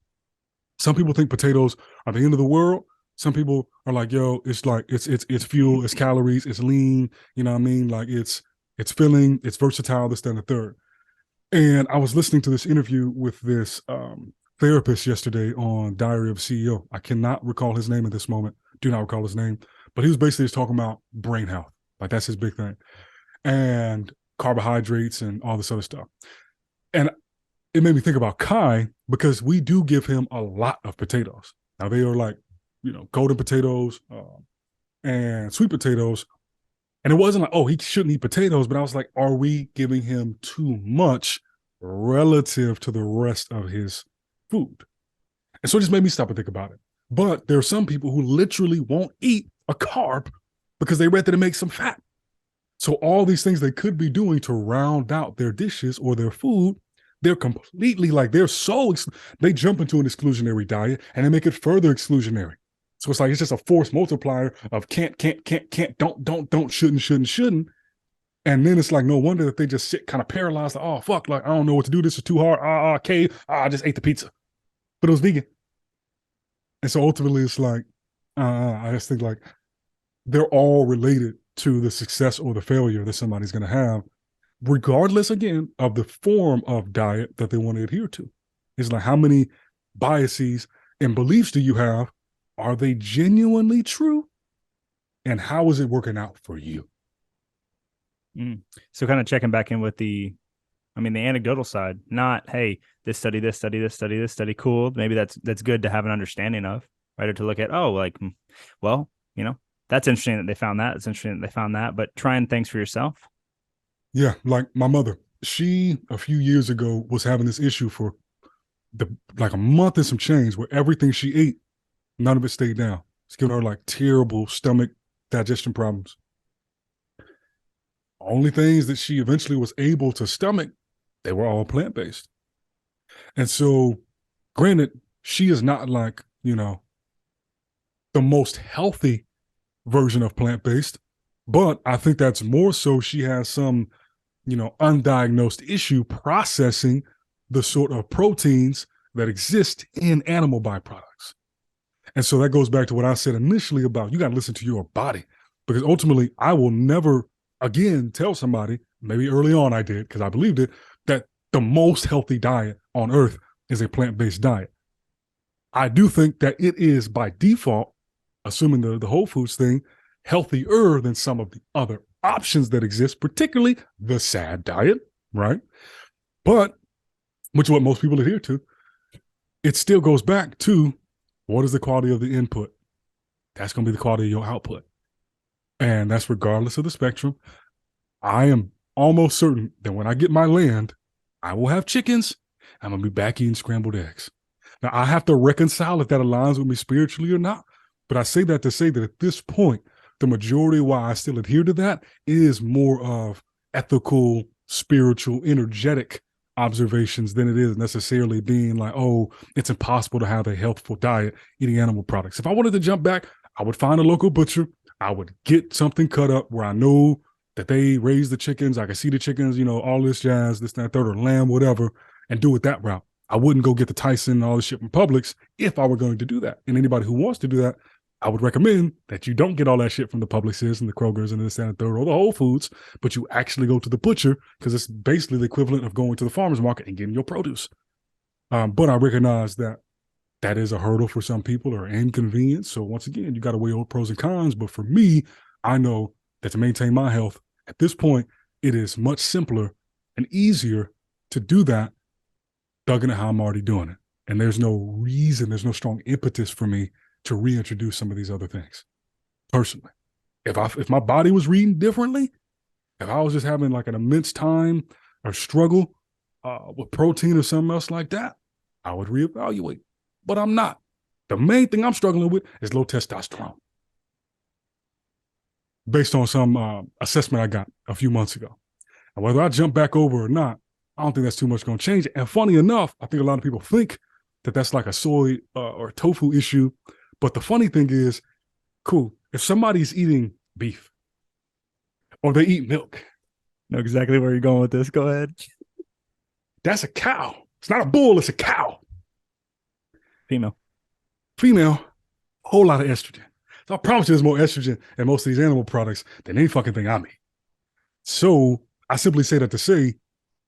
Some people think potatoes are the end of the world. Some people are like, yo, it's like it's fuel, it's calories, it's lean, you know what I mean? Like it's filling, it's versatile, this, that, and the third. And I was listening to this interview with this therapist yesterday on Diary of a CEO. I cannot recall his name at this moment. Do not recall his name. But he was basically just talking about brain health. Like that's his big thing. And carbohydrates and all this other stuff. And it made me think about Kai because we do give him a lot of potatoes. Now they are like, you know, golden potatoes and sweet potatoes. And it wasn't like, oh, he shouldn't eat potatoes. But I was like, are we giving him too much relative to the rest of his food? And so it just made me stop and think about it. But there are some people who literally won't eat a carb because they read that it makes them fat. So all these things they could be doing to round out their dishes or their food, they're completely like, they jump into an exclusionary diet and they make it further exclusionary. So it's like, it's just a force multiplier of can't, don't, shouldn't. And then it's like, no wonder that they just sit kind of paralyzed. Like, oh, fuck, like, I don't know what to do. This is too hard. I just ate the pizza. But it was vegan. And so ultimately it's like, I just think like they're all related to the success or the failure that somebody's going to have, regardless, again, of the form of diet that they want to adhere to. It's like, how many biases and beliefs do you have? Are they genuinely true? And how is it working out for you? So kind of checking back in with the anecdotal side, not, hey, this study, cool. Maybe that's good to have an understanding of, right? Or to look at, oh, like, well, you know, that's interesting that they found that. It's interesting that they found that, but trying things for yourself. Yeah. Like my mother, she, a few years ago, was having this issue for like a month and some change where everything she ate, none of it stayed down. It's giving her like terrible stomach digestion problems. Only things that she eventually was able to stomach, they were all plant-based. And so, granted, she is not like, you know, the most healthy version of plant-based, but I think that's more so she has some, you know, undiagnosed issue processing the sort of proteins that exist in animal byproducts. And so that goes back to what I said initially about you got to listen to your body, because ultimately I will never again tell somebody, maybe early on I did because I believed it, that the most healthy diet on earth is a plant-based diet. I do think that it is by default, assuming the whole foods thing, healthier than some of the other options that exist, particularly the SAD diet, right? But, which is what most people adhere to, it still goes back to what is the quality of the input? That's going to be the quality of your output. And that's regardless of the spectrum. I am almost certain that when I get my land, I will have chickens. I'm going to be back eating scrambled eggs. Now, I have to reconcile if that aligns with me spiritually or not. But I say that to say that at this point, the majority of why I still adhere to that is more of ethical, spiritual, energetic observations than it is necessarily being like, oh, it's impossible to have a healthful diet eating animal products. If I wanted to jump back, I would find a local butcher. I would get something cut up where I know that they raise the chickens. I can see the chickens, you know, all this jazz, this, that, third, or lamb, whatever, and do it that route. I wouldn't go get the Tyson and all this shit from Publix if I were going to do that. And anybody who wants to do that, I would recommend that you don't get all that shit from the Publixes and the Krogers and this and the third or the Whole Foods, but you actually go to the butcher, because it's basically the equivalent of going to the farmer's market and getting your produce. But I recognize that that is a hurdle for some people or inconvenience. So once again, you got to weigh all pros and cons. But for me, I know that to maintain my health at this point, it is much simpler and easier to do that, thugging it how I'm already doing it. And there's no reason, there's no strong impetus for me to reintroduce some of these other things. Personally, if my body was reading differently, if I was just having like an immense time or struggle with protein or something else like that, I would reevaluate. But I'm not. The main thing I'm struggling with is low testosterone, based on some assessment I got a few months ago. And whether I jump back over or not, I don't think that's too much going to change it. And funny enough, I think a lot of people think that that's like a soy or tofu issue. But the funny thing is, cool, if somebody's eating beef or they eat milk. Know exactly where you're going with this. Go ahead. That's a cow. It's not a bull, it's a cow. Female, a whole lot of estrogen. So I promise you there's more estrogen in most of these animal products than any fucking thing I eat. So I simply say that to say,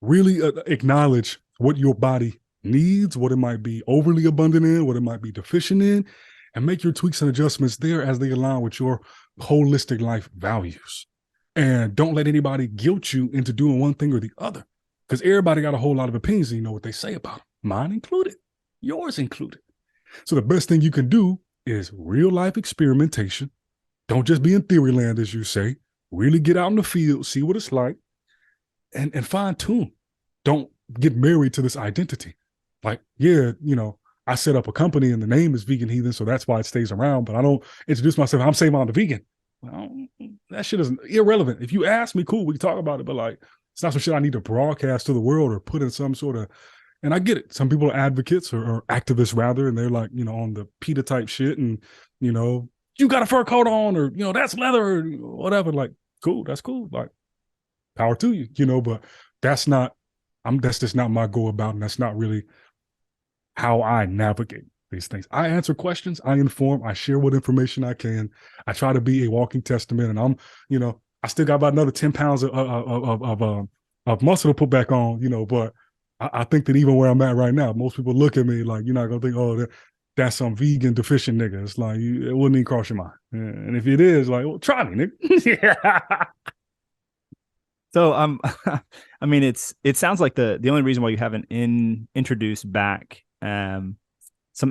really acknowledge what your body needs, what it might be overly abundant in, what it might be deficient in, and make your tweaks and adjustments there as they align with your holistic life values. And don't let anybody guilt you into doing one thing or the other, because everybody got a whole lot of opinions and you know what they say about them, mine included, yours included. So the best thing you can do is real life experimentation. Don't just be in theory land, as you say. Really get out in the field, see what it's like, and fine tune. Don't get married to this identity. Like, yeah, I set up a company and the name is Vegan Heathen, so that's why it stays around, but I don't introduce myself. I'm Sae'von the Vegan. Well, that shit is irrelevant. If you ask me, cool, we can talk about it, but like, it's not some shit I need to broadcast to the world or put in some sort of, and I get it. Some people are advocates or activists rather, and they're like, on the PETA type shit and, you got a fur coat on or, that's leather or whatever. Like, cool, that's cool. Like, power to you, but that's just not my go about, and that's not really how I navigate these things. I answer questions, I inform, I share what information I can. I try to be a walking testament, and I'm, I still got about another 10 pounds of muscle to put back on, but I think that even where I'm at right now, most people look at me like, you're not going to think, oh, that's some vegan deficient nigga. It's like, it wouldn't even cross your mind. And if it is, like, well, try me, nigga. Yeah. So I mean, it sounds like the only reason why you haven't introduced back some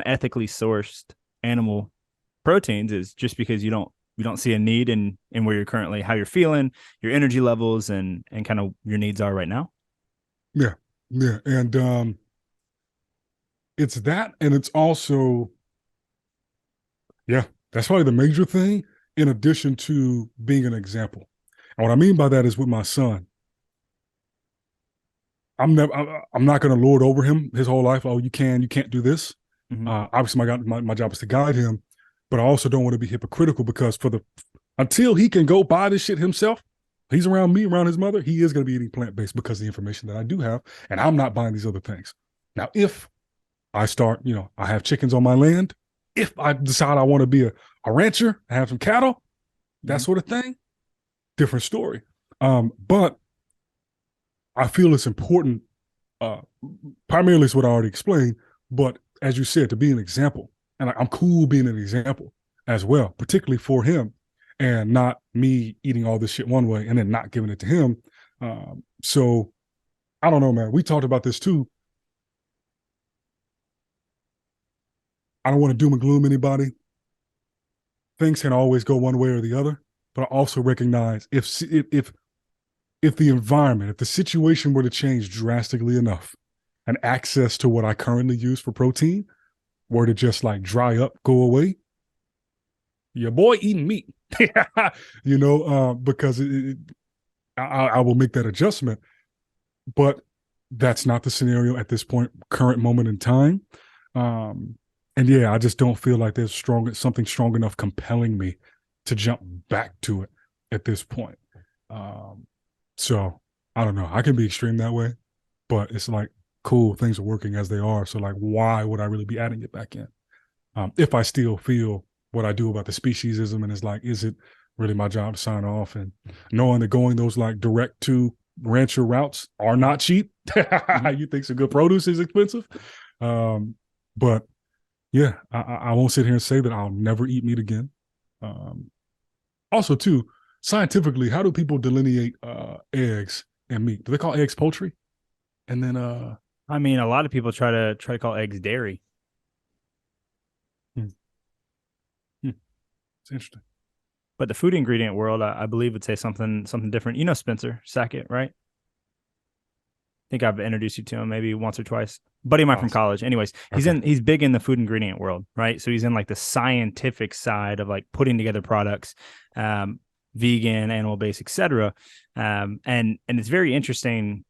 ethically sourced animal proteins is just because you don't see a need in where you're currently, how you're feeling, your energy levels, and kind of your needs are right now. Yeah. And it's that, and it's also, that's probably the major thing, in addition to being an example. And what I mean by that is with my son, I'm not going to lord over him his whole life. Oh, you can't do this. Mm-hmm. Obviously, my job is to guide him, but I also don't want to be hypocritical, because until he can go buy this shit himself, he's around me, around his mother, he is going to be eating plant-based because of the information that I do have, and I'm not buying these other things. Now, if I start, I have chickens on my land, if I decide I want to be a rancher, I have some cattle, that sort of thing, different story. But I feel it's important, primarily it's what I already explained, but as you said, to be an example. And I'm cool being an example as well, particularly for him, and not me eating all this shit one way and then not giving it to him. So I don't know, man. We talked about this too. I don't want to doom and gloom anybody. Things can always go one way or the other, but I also recognize if the environment, if the situation were to change drastically enough, and access to what I currently use for protein were to just like dry up, go away, your boy eating meat, because I will make that adjustment. But that's not the scenario at this point, current moment in time. And yeah, I just don't feel like there's something strong enough compelling me to jump back to it at this point. So I don't know. I can be extreme that way, but it's like, cool, things are working as they are. So like, why would I really be adding it back in? If I still feel what I do about the speciesism, and it's like, is it really my job to sign off? And knowing that going those like direct to rancher routes are not cheap. You think some good produce is expensive. But yeah, I won't sit here and say that I'll never eat meat again. Also too, scientifically, how do people delineate eggs and meat? Do they call eggs poultry? And then I mean, a lot of people try to call eggs dairy. It's interesting. But the food ingredient world, I believe, would say something different. You know Spencer Sackett, right? I think I've introduced you to him maybe once or twice. Buddy of mine from college. Anyways, he's big in the food ingredient world, right? So he's in like the scientific side of like putting together products, vegan, animal-based, etc. And it's very interesting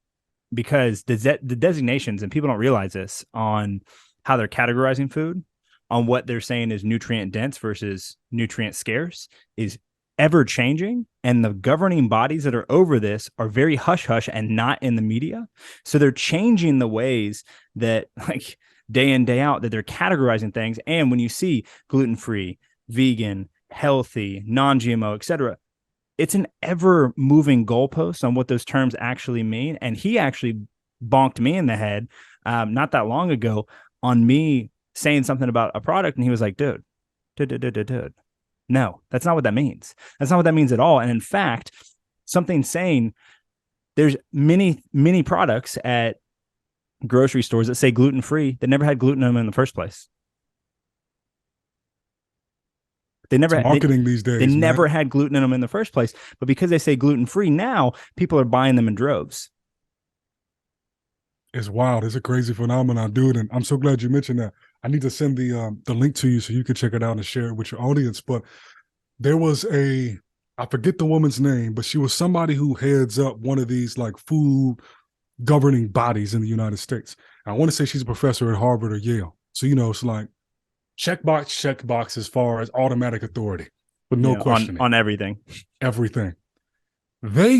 because the designations, and people don't realize this, on how they're categorizing food, on what they're saying is nutrient dense versus nutrient scarce, is ever changing. And the governing bodies that are over this are very hush hush and not in the media. So they're changing the ways that, like, day in, day out, that they're categorizing things. And when you see gluten-free, vegan, healthy, non-GMO, etc., it's an ever moving goalpost on what those terms actually mean. And he actually bonked me in the head not that long ago on me saying something about a product. And he was like, dude, no, that's not what that means. That's not what that means at all. And in fact, something saying there's many products at grocery stores that say gluten-free that never had gluten in them in the first place. They never marketing these days. They never had gluten in them in the first place, but because they say gluten-free now, people are buying them in droves. It's wild. It's a crazy phenomenon, dude. And I'm so glad you mentioned that. I need to send the link to you so you can check it out and share it with your audience. But there was I forget the woman's name, but she was somebody who heads up one of these like food governing bodies in the United States. And I want to say she's a professor at Harvard or Yale. So, it's like checkbox as far as automatic authority, but no questioning. On everything. Everything. They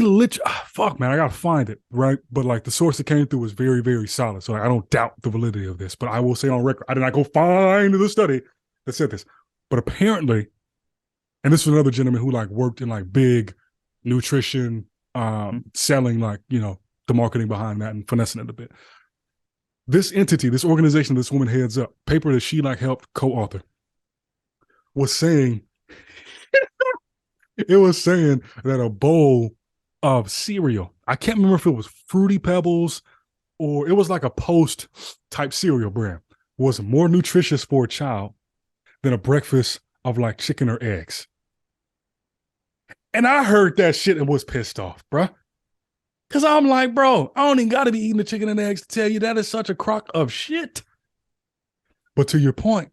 fuck, man, I gotta find it, right? But like the source that came through was very, very solid. So like, I don't doubt the validity of this, but I will say on record, I did not go find the study that said this. But apparently, and this was another gentleman who like worked in like big nutrition, selling, like, the marketing behind that and finessing it a bit. This entity, this organization this woman heads up, paper that she like helped co-author, was saying it was saying that a bowl of cereal, I can't remember if it was Fruity Pebbles or it was like a Post type cereal brand, was more nutritious for a child than a breakfast of like chicken or eggs. And I heard that shit and was pissed off, bruh. Because I'm like, bro, I don't even got to be eating the chicken and eggs to tell you that is such a crock of shit. But to your point,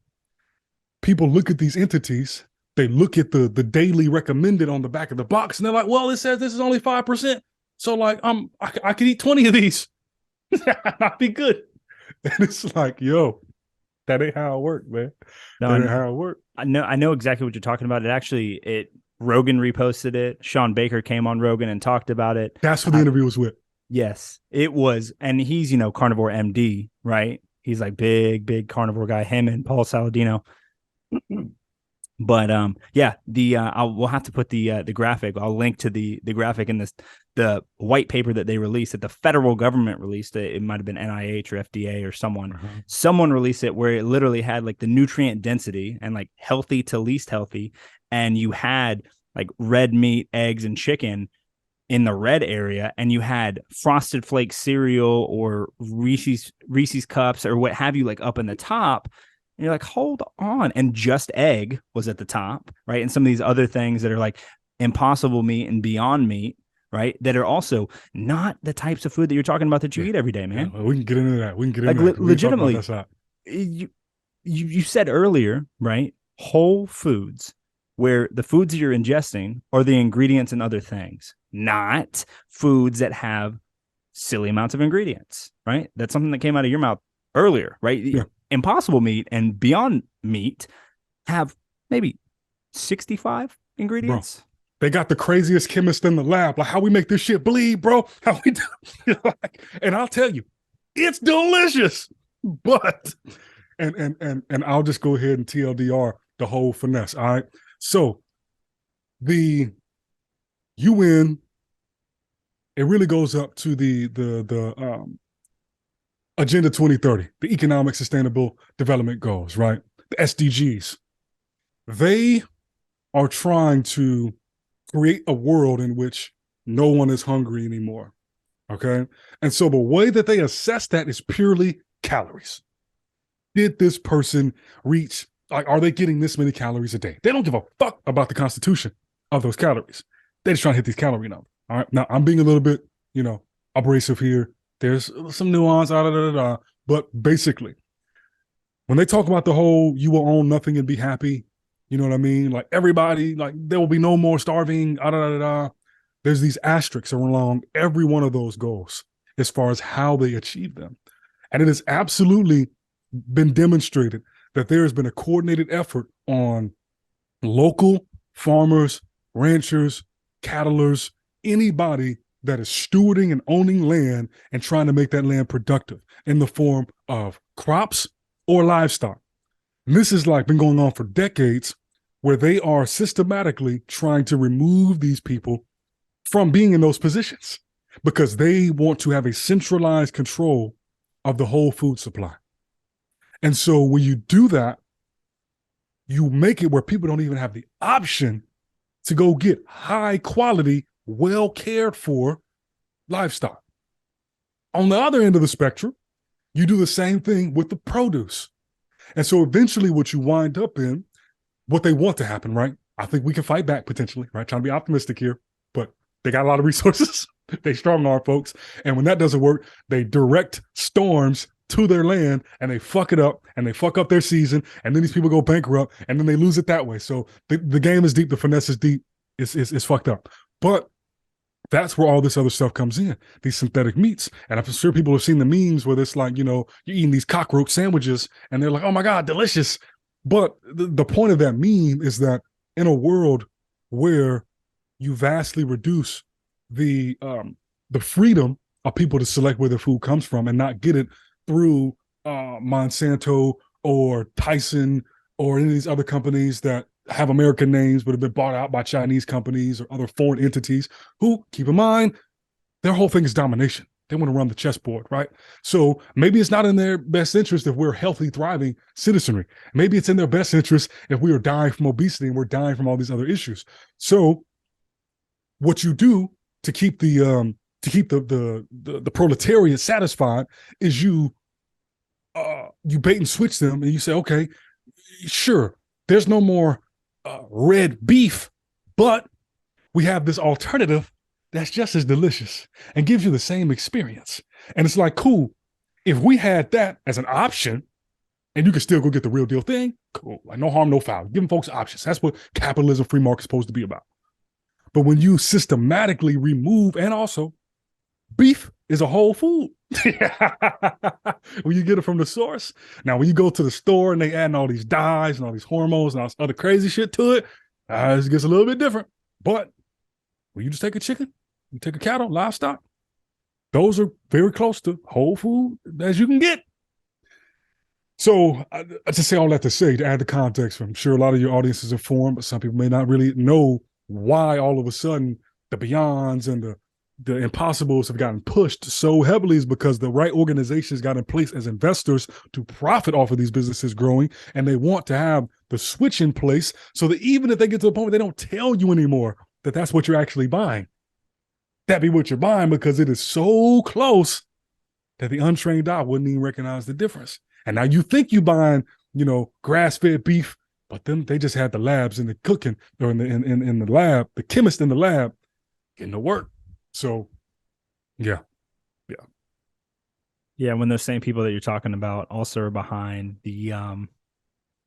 people look at these entities, they look at the daily recommended on the back of the box, and they're like, well, it says this is only 5%. So like, I could eat 20 of these. I'd be good. And it's like, yo, that ain't how it works, man. No, that ain't how it works. I know exactly what you're talking about. Rogan reposted it. Sean Baker came on Rogan and talked about it. That's what the interview was with. Yes, it was. And he's, carnivore MD, right? He's like big carnivore guy, him and Paul Saladino. But we'll have to put the graphic. I'll link to the graphic in the white paper that they released, that the federal government released. It might have been NIH or FDA or someone. Mm-hmm. Someone released it where it literally had like the nutrient density and like healthy to least healthy. And you had like red meat, eggs, and chicken in the red area, and you had Frosted Flakes cereal or Reese's Cups or what have you, like up in the top. And you're like, hold on. And just egg was at the top, right? And some of these other things that are like Impossible Meat and Beyond Meat, right? That are also not the types of food that you're talking about that you eat every day, man. Yeah, well, we can get into that. We can get into that. Legitimately, you said earlier, right? Whole foods, where the foods that you're ingesting are the ingredients and other things, not foods that have silly amounts of ingredients, right? That's something that came out of your mouth earlier, right? Yeah. Impossible Meat and Beyond Meat have maybe 65 ingredients. Bro, they got the craziest chemist in the lab. Like, how we make this shit bleed, bro? How we do? And I'll tell you, It's delicious. But and I'll just go ahead and TLDR the whole finesse. All right. So the UN, it really goes up to the Agenda 2030, the Economic Sustainable Development Goals, right? The SDGs. They are trying to create a world in which no one is hungry anymore. Okay. And so the way that they assess that is purely calories. Did this person reach, like, are they getting this many calories a day? They don't give a fuck about the constitution of those calories. They're just trying to hit these calorie numbers. All right. Now, I'm being a little bit, abrasive here. There's some nuance, but basically, when they talk about the whole you will own nothing and be happy, you know what I mean? Like everybody, like there will be no more starving, There's these asterisks along every one of those goals as far as how they achieve them. And it has absolutely been demonstrated that there has been a coordinated effort on local farmers, ranchers, cattlers, anybody that is stewarding and owning land and trying to make that land productive in the form of crops or livestock. And this has been going on for decades, where they are systematically trying to remove these people from being in those positions because they want to have a centralized control of the whole food supply. And so when you do that, you make it where people don't even have the option to go get high quality, well cared for livestock. On the other end of the spectrum, you do the same thing with the produce. And so eventually what you wind up in, what they want to happen, right? I think we can fight back potentially, right? Trying to be optimistic here, but they got a lot of resources. They strong arm folks. And when that doesn't work, they direct storms to their land and they fuck it up and they fuck up their season. And then these people go bankrupt and then they lose it that way. So the game is deep. The finesse is deep. It's fucked up. But that's where all this other stuff comes in, these synthetic meats. And I'm sure people have seen the memes where it's like, you're eating these cockroach sandwiches and they're like, oh my God, delicious. But the point of that meme is that in a world where you vastly reduce the freedom of people to select where their food comes from and not get it through Monsanto or Tyson or any of these other companies that have American names but have been bought out by Chinese companies or other foreign entities who, keep in mind, their whole thing is domination. They want to run the chessboard, right? So maybe it's not in their best interest if we're healthy, thriving citizenry. Maybe it's in their best interest if we are dying from obesity and we're dying from all these other issues. So what you do to keep the proletariat satisfied is you bait and switch them and you say, okay, sure, there's no more red beef, but we have this alternative that's just as delicious and gives you the same experience. And it's like, cool, if we had that as an option and you can still go get the real deal thing, cool, like no harm, no foul. Giving folks options. That's what capitalism, free market is supposed to be about. But when you systematically remove, and also beef is a whole food. When you get it from the source. Now, when you go to the store and they add all these dyes and all these hormones and all this other crazy shit to it, it gets a little bit different. But when you just take a chicken, you take a cattle, livestock, those are very close to whole food as you can get. So I just say all that to say, to add the context, I'm sure a lot of your audience is informed, but some people may not really know why all of a sudden the Beyonds and the Impossibles have gotten pushed so heavily is because the right organizations got in place as investors to profit off of these businesses growing, and they want to have the switch in place so that even if they get to the point where they don't tell you anymore that that's what you're actually buying, that be what you're buying because it is so close that the untrained eye wouldn't even recognize the difference. And now you think you're buying, grass-fed beef, but then they just had the labs in the cooking or in the lab, the chemist in the lab getting to work. So, yeah. When those same people that you're talking about also are behind the,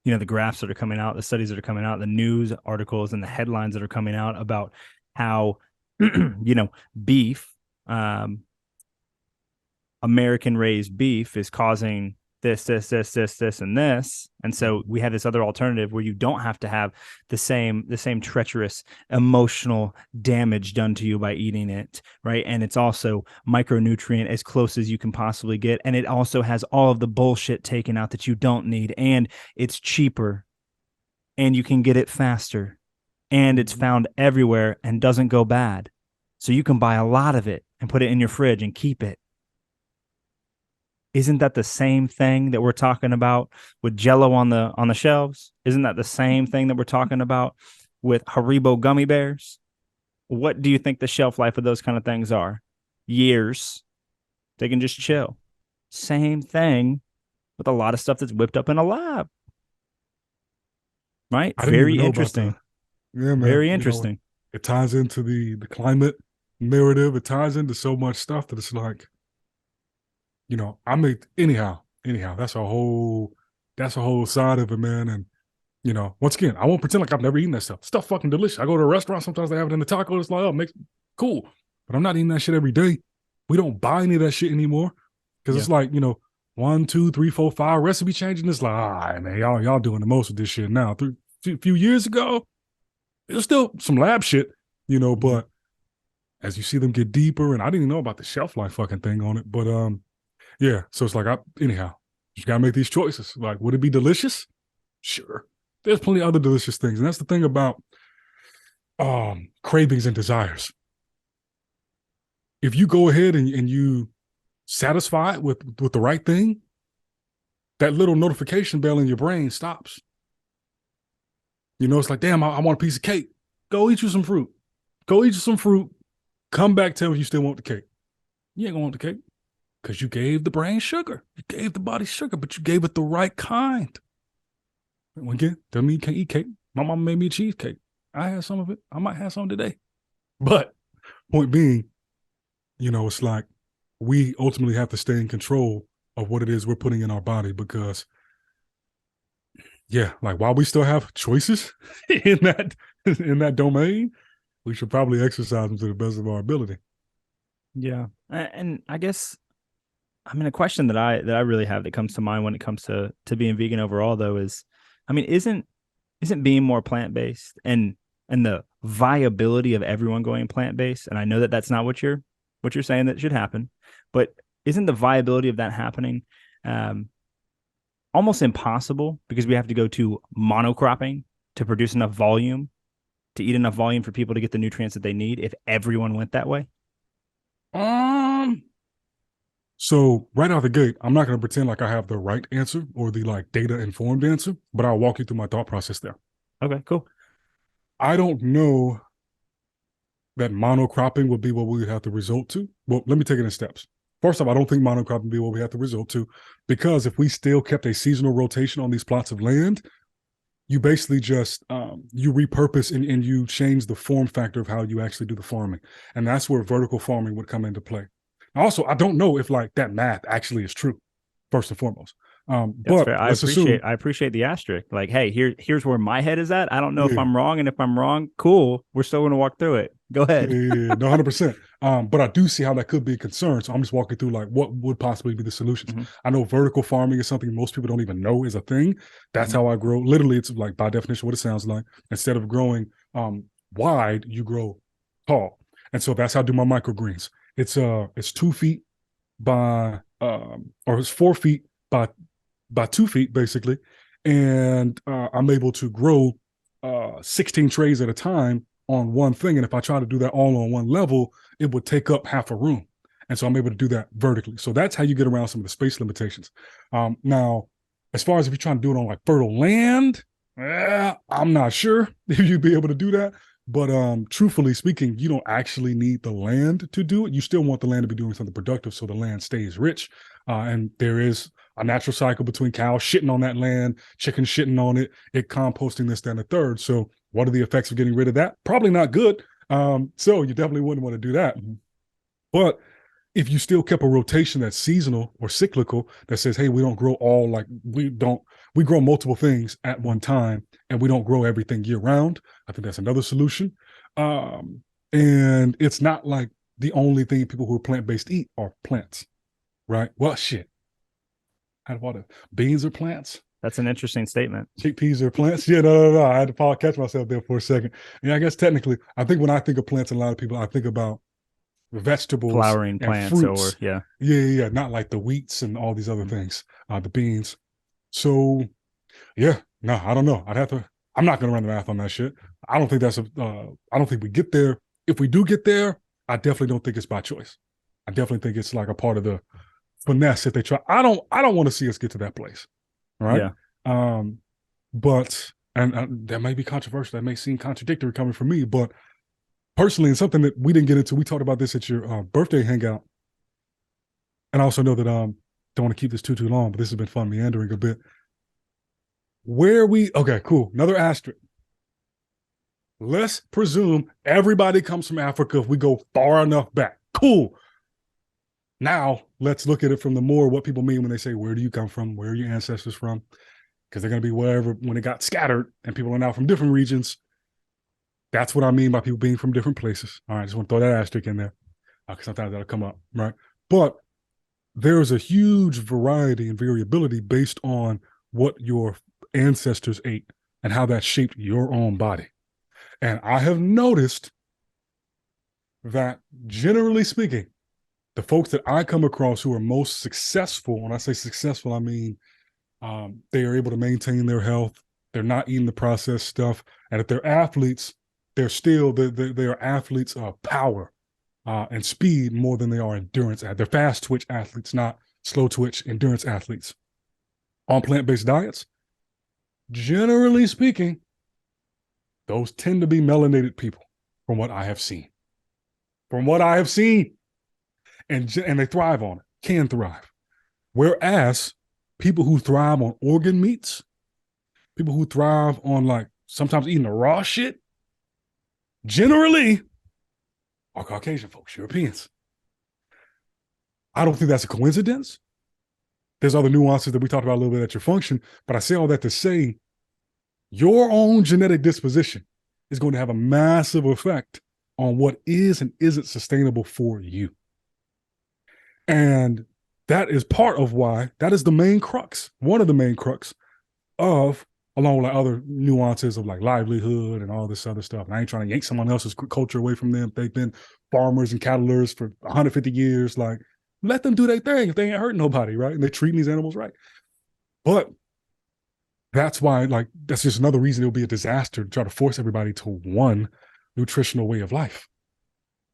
the graphs that are coming out, the studies that are coming out, the news articles and the headlines that are coming out about how, American raised beef is causing this, and this. And so we have this other alternative where you don't have to have the same treacherous emotional damage done to you by eating it, right? And it's also micronutrient as close as you can possibly get. And it also has all of the bullshit taken out that you don't need. And it's cheaper and you can get it faster and it's found everywhere and doesn't go bad. So you can buy a lot of it and put it in your fridge and keep it. Isn't that the same thing that we're talking about with Jell-O on the shelves? Isn't that the same thing that we're talking about with Haribo gummy bears? What do you think the shelf life of those kind of things are? Years. They can just chill. Same thing with a lot of stuff that's whipped up in a lab. Right? Very interesting. Yeah, man. Very interesting. It ties into the climate narrative. It ties into so much stuff that it's like, I make anyhow, that's a whole side of it, man. And, once again, I won't pretend like I've never eaten that stuff. Stuff fucking delicious. I go to a restaurant, sometimes they have it in the taco. It's like, oh, makes cool. But I'm not eating that shit every day. We don't buy any of that shit anymore. Because it's like, 1, 2, 3, 4, 5 recipe changing. It's like, all right, man, y'all doing the most of this shit now. A few years ago, there's still some lab shit, but as you see them get deeper, and I didn't even know about the shelf life fucking thing on it, but yeah, so it's like, anyhow, you gotta make these choices. Like, would it be delicious? Sure. There's plenty of other delicious things. And that's the thing about cravings and desires. If you go ahead and you satisfy it with the right thing, that little notification bell in your brain stops. It's like, damn, I want a piece of cake. Go eat you some fruit. Come back, tell me you still want the cake. You ain't gonna want the cake. Because you gave the brain sugar. You gave the body sugar, but you gave it the right kind. Again, doesn't mean you can't eat cake. My mama made me a cheesecake. I had some of it. I might have some today. But point being, it's like we ultimately have to stay in control of what it is we're putting in our body because, yeah, like while we still have choices in that domain, we should probably exercise them to the best of our ability. Yeah. And I guess, a question that I really have that comes to mind when it comes to being vegan overall, though, is, isn't being more plant-based and the viability of everyone going plant-based, and I know that that's not what you're saying that should happen, but isn't the viability of that happening almost impossible because we have to go to monocropping to produce enough volume, to eat enough volume for people to get the nutrients that they need if everyone went that way? So right out the gate, I'm not going to pretend like I have the right answer or the like data informed answer, but I'll walk you through my thought process there. Okay, cool. I don't know that monocropping would be what we would have to resort to. Well, let me take it in steps. First off, I don't think monocropping would be what we have to resort to because if we still kept a seasonal rotation on these plots of land, you basically just, you repurpose and you change the form factor of how you actually do the farming. And that's where vertical farming would come into play. Also, I don't know if like that math actually is true, first and foremost. But I appreciate the asterisk. Like, hey, here's where my head is at. I don't know if I'm wrong, and if I'm wrong, cool. We're still going to walk through it. Go ahead. Yeah, no, 100%. But I do see how that could be a concern. So I'm just walking through like what would possibly be the solutions. Mm-hmm. I know vertical farming is something most people don't even know is a thing. That's how I grow. Literally, it's like by definition what it sounds like. Instead of growing wide, you grow tall, and so that's how I do my microgreens. It's 2 feet by or it's 4 feet by 2 feet basically, and I'm able to grow 16 trays at a time on one thing. And if I try to do that all on one level, it would take up half a room. And so I'm able to do that vertically. So that's how you get around some of the space limitations. Now, as far as if you're trying to do it on like fertile land, I'm not sure if you'd be able to do that. But truthfully speaking, you don't actually need the land to do it. You still want the land to be doing something productive so the land stays rich. And there is a natural cycle between cows shitting on that land, chickens shitting on it, composting this, that, and the third. So what are the effects of getting rid of that? Probably not good. So you definitely wouldn't want to do that. Mm-hmm. But if you still kept a rotation that's seasonal or cyclical that says, hey, we don't grow we grow multiple things at one time and we don't grow everything year round. I think that's another solution. And it's not like the only thing people who are plant-based eat are plants, right? Well, shit. I had water. Beans are plants. That's an interesting statement. Chickpeas are plants. Yeah, no. I had to catch myself there for a second. Yeah, I guess technically, I think when I think of plants, a lot of people, I think about vegetables Flowering and plants, fruits. or yeah. Yeah. Not like the wheats and all these other things, the beans. So, yeah, no, I don't know. I'm not going to run the math on that shit. I don't think I don't think we get there. If we do get there, I definitely don't think it's by choice. I definitely think it's like a part of the finesse if they try. I don't want to see us get to that place. Right. Yeah. But that may be controversial. That may seem contradictory coming from me, but personally, and something that we didn't get into, we talked about this at your birthday hangout. And I also know that don't want to keep this too long, but this has been fun meandering a bit. Okay, cool. Another asterisk. Let's presume everybody comes from Africa if we go far enough back. Cool. Now let's look at it from the more what people mean when they say, where do you come from? Where are your ancestors from? Because they're going to be wherever when it got scattered and people are now from different regions. That's what I mean by people being from different places. All right, just want to throw that asterisk in there because sometimes that'll come up, right? But there's a huge variety and variability based on what your ancestors ate and how that shaped your own body. And I have noticed that generally speaking, the folks that I come across who are most successful, when I say successful, I mean they are able to maintain their health. They're not eating the processed stuff. And if they're athletes, they are athletes of power and speed more than they are endurance. They're fast twitch athletes, not slow twitch endurance athletes. On plant-based diets, generally speaking, those tend to be melanated people from what I have seen. And they thrive on it, can thrive. Whereas people who thrive on organ meats, people who thrive on like sometimes eating the raw shit, generally are Caucasian folks, Europeans. I don't think that's a coincidence. There's other nuances that we talked about a little bit at your function, but I say all that to say your own genetic disposition is going to have a massive effect on what is and isn't sustainable for you. And that is part of why, that is the main crux, one of the main crux of, along with like other nuances of like livelihood and all this other stuff. And I ain't trying to yank someone else's culture away from them. They've been farmers and cattlers for 150 years. Like, let them do their thing if they ain't hurting nobody, right? And they're treating these animals right. But that's why, like, that's just another reason it'll be a disaster to try to force everybody to one nutritional way of life,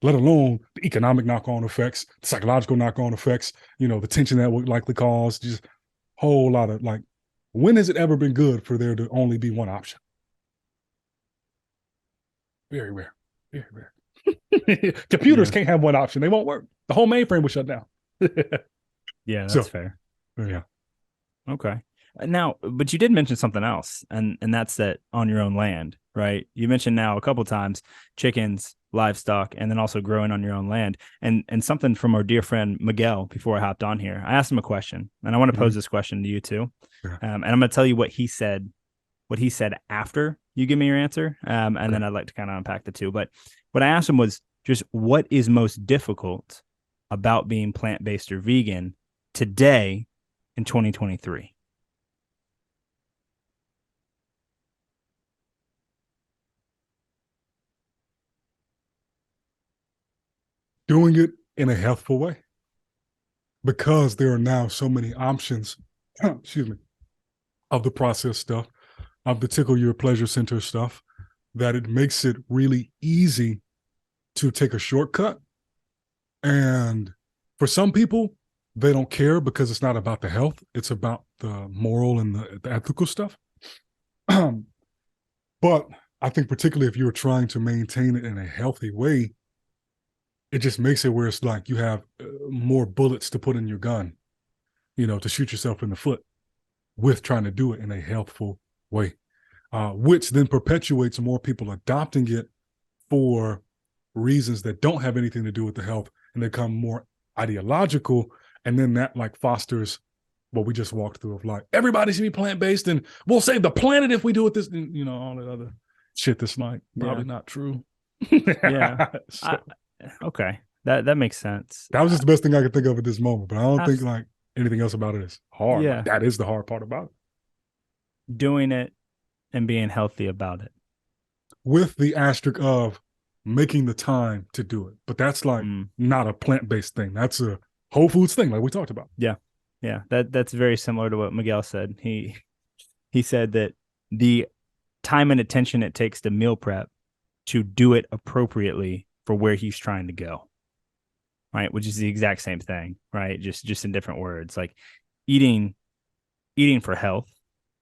let alone the economic knock-on effects, the psychological knock-on effects, the tension that would likely cause, just a whole lot of like, when has it ever been good for there to only be one option? Very rare. Very rare. Computers can't have one option. They won't work. The whole mainframe will shut down. Yeah, that's fair. Yeah. Okay. Now, but you did mention something else, and that's that on your own land, right? You mentioned now a couple of times chickens, livestock, and then also growing on your own land. And something from our dear friend Miguel before I hopped on here. I asked him a question, and I want to pose this question to you too. Yeah. And I'm going to tell you what he said after you give me your answer. And then I'd like to kind of unpack the two. But what I asked him was just what is most difficult about being plant-based or vegan today in 2023? Doing it in a healthful way, because there are now so many options, excuse me, of the processed stuff, of the tickle your pleasure center stuff, that it makes it really easy to take a shortcut. And for some people, they don't care because it's not about the health. It's about the moral and the ethical stuff. But I think particularly if you're trying to maintain it in a healthy way, it just makes it where it's like you have more bullets to put in your gun, to shoot yourself in the foot with trying to do it in a healthful way, which then perpetuates more people adopting it for reasons that don't have anything to do with the health, and they become more ideological. And then that like fosters what we just walked through of like, everybody should be plant-based and we'll save the planet if we do it this, and, all that other shit that's like probably not true. Yeah. So, Okay. That makes sense. that was just the best thing I could think of at this moment, but I don't think like Anything else about it is hard. Like, Yeah. that is the hard part about it. Doing it and being healthy about it. With the asterisk of making the time to do it. But that's like not a plant-based thing. That's a whole foods thing, like we talked about. Yeah. Yeah. That's very similar to what Miguel said. He said that the time and attention it takes to meal prep to do it appropriately for where he's trying to go. Right. Which is the exact same thing, right? Just in different words, like eating for health,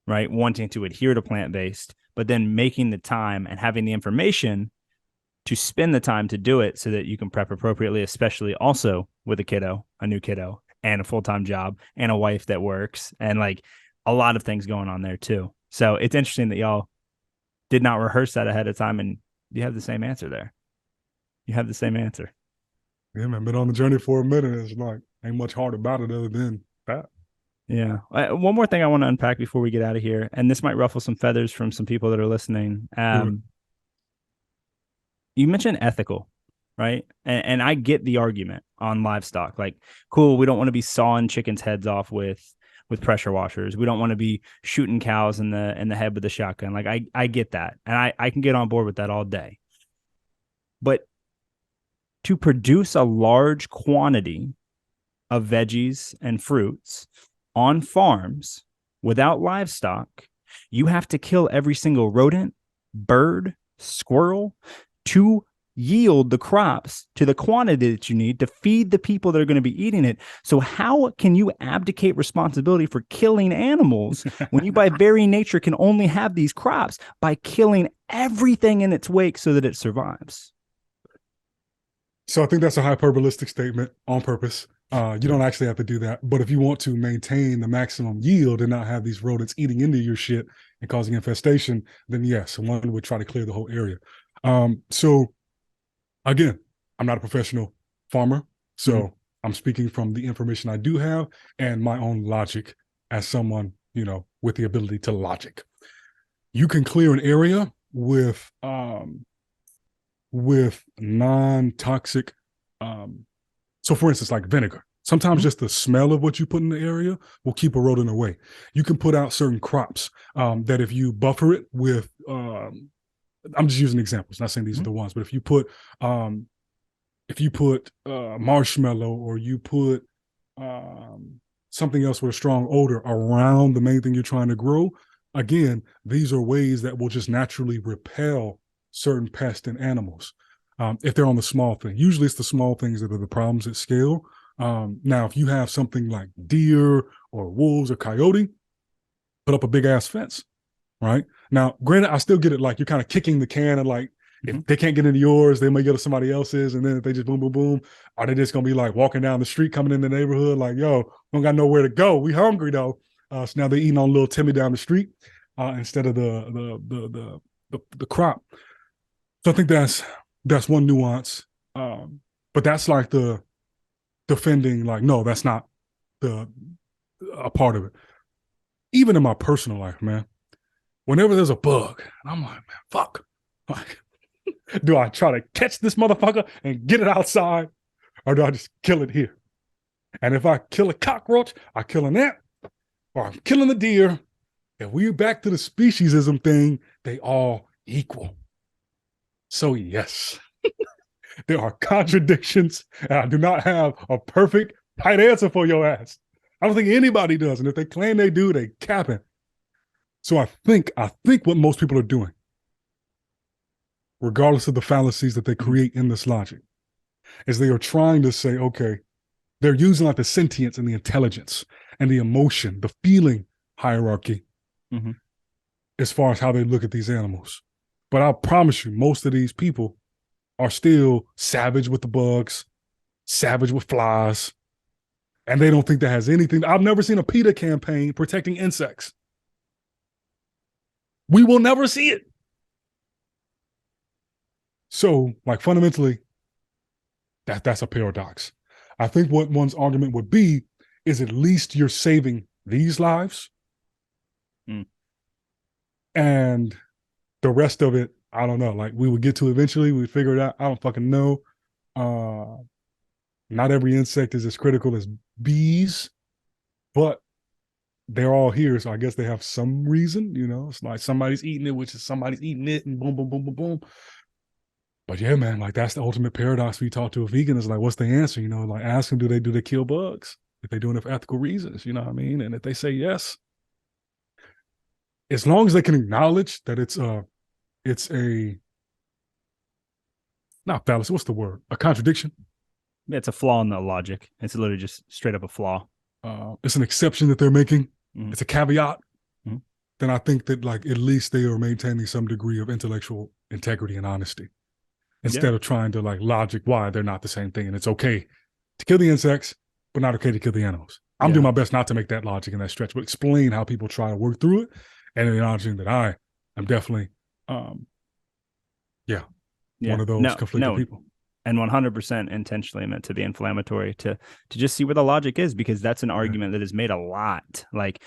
right? Wanting to adhere to plant-based, but then making the time and having the information to spend the time to do it so that you can prep appropriately, especially also with a new kiddo, and a full-time job and a wife that works, and like a lot of things going on there too. So it's interesting that y'all did not rehearse that ahead of time, and you have the same answer there. You have the same answer. Yeah, man, been on the journey for a minute. It's like, ain't much hard about it other than that. Yeah. One more thing I want to unpack before we get out of here, and this might ruffle some feathers from some people that are listening. You mentioned ethical, right? And I get the argument on livestock. Like, cool, we don't want to be sawing chickens' heads off with pressure washers. We don't want to be shooting cows in the head with a shotgun. Like, I get that, and I can get on board with that all day. But to produce a large quantity of veggies and fruits on farms without livestock, you have to kill every single rodent, bird, squirrel to yield the crops to the quantity that you need to feed the people that are going to be eating it. So how can you abdicate responsibility for killing animals when you by very nature can only have these crops by killing everything in its wake so that it survives? So I think that's a hyperbolistic statement on purpose. You don't actually have to do that. But if you want to maintain the maximum yield and not have these rodents eating into your shit and causing infestation, then yes, one would try to clear the whole area. So again, I'm not a professional farmer, so I'm speaking from the information I do have and my own logic as someone, with the ability to logic. You can clear an area with non-toxic, so for instance, like vinegar. Sometimes just the smell of what you put in the area will keep a rodent away. You can put out certain crops that if you buffer it with, I'm just using examples, not saying these are the ones, but if you put marshmallow, or you put something else with a strong odor around the main thing you're trying to grow, again, these are ways that will just naturally repel certain pests and animals if they're on the small thing. Usually it's the small things that are the problems at scale. Now, if you have something like deer or wolves or coyote, put up a big ass fence, right? Now, granted, I still get it. Like, you're kind of kicking the can, and like, if they can't get into yours, they may go to somebody else's. And then if they just boom, boom, boom, are they just going to be like walking down the street, coming in the neighborhood like, yo, we don't got nowhere to go. We hungry though. So now they're eating on little Timmy down the street instead of the crop. So I think that's one nuance. But that's like the defending, like, no, that's not a part of it. Even in my personal life, man, whenever there's a bug, I'm like, man, fuck. Like, do I try to catch this motherfucker and get it outside, or do I just kill it here? And if I kill a cockroach, I kill an ant, or I'm killing the deer. If we're back to the speciesism thing, they all equal. So yes, there are contradictions, and I do not have a perfect right answer for your ass. I don't think anybody does. And if they claim they do, they capping. So I think what most people are doing, regardless of the fallacies that they create in this logic, is they are trying to say, okay, they're using like the sentience and the intelligence and the emotion, the feeling hierarchy as far as how they look at these animals. But I'll promise you, most of these people are still savage with the bugs, savage with flies, and they don't think that has anything. I've never seen a PETA campaign protecting insects. We will never see it. So, like, fundamentally, that's a paradox. I think what one's argument would be is at least you're saving these lives. And the rest of it, I don't know. Like, we would get to eventually, we figure it out. I don't fucking know. Not every insect is as critical as bees. but they're all here, so I guess they have some reason. It's like somebody's eating it, which is somebody's eating it, and boom, boom, boom, boom, boom. But yeah, man, like that's the ultimate paradox. When you talk to a vegan, is like, what's the answer? Like ask them, do they kill bugs? If they're doing it for ethical reasons, you know what I mean? And if they say yes, as long as they can acknowledge that it's a not fallacy, what's the word? A contradiction. It's a flaw in the logic. It's literally just straight up a flaw. It's an exception that they're making. Mm-hmm. It's a caveat. Mm-hmm. Then I think that like at least they are maintaining some degree of intellectual integrity and honesty, instead of trying to like logic why they're not the same thing. And it's okay to kill the insects, but not okay to kill the animals. I'm doing my best not to make that logic and that stretch, but explain how people try to work through it, and acknowledging that I am definitely, one of those conflicted people. And 100% intentionally meant to be inflammatory to just see where the logic is, because that's an argument that is made a lot. Like,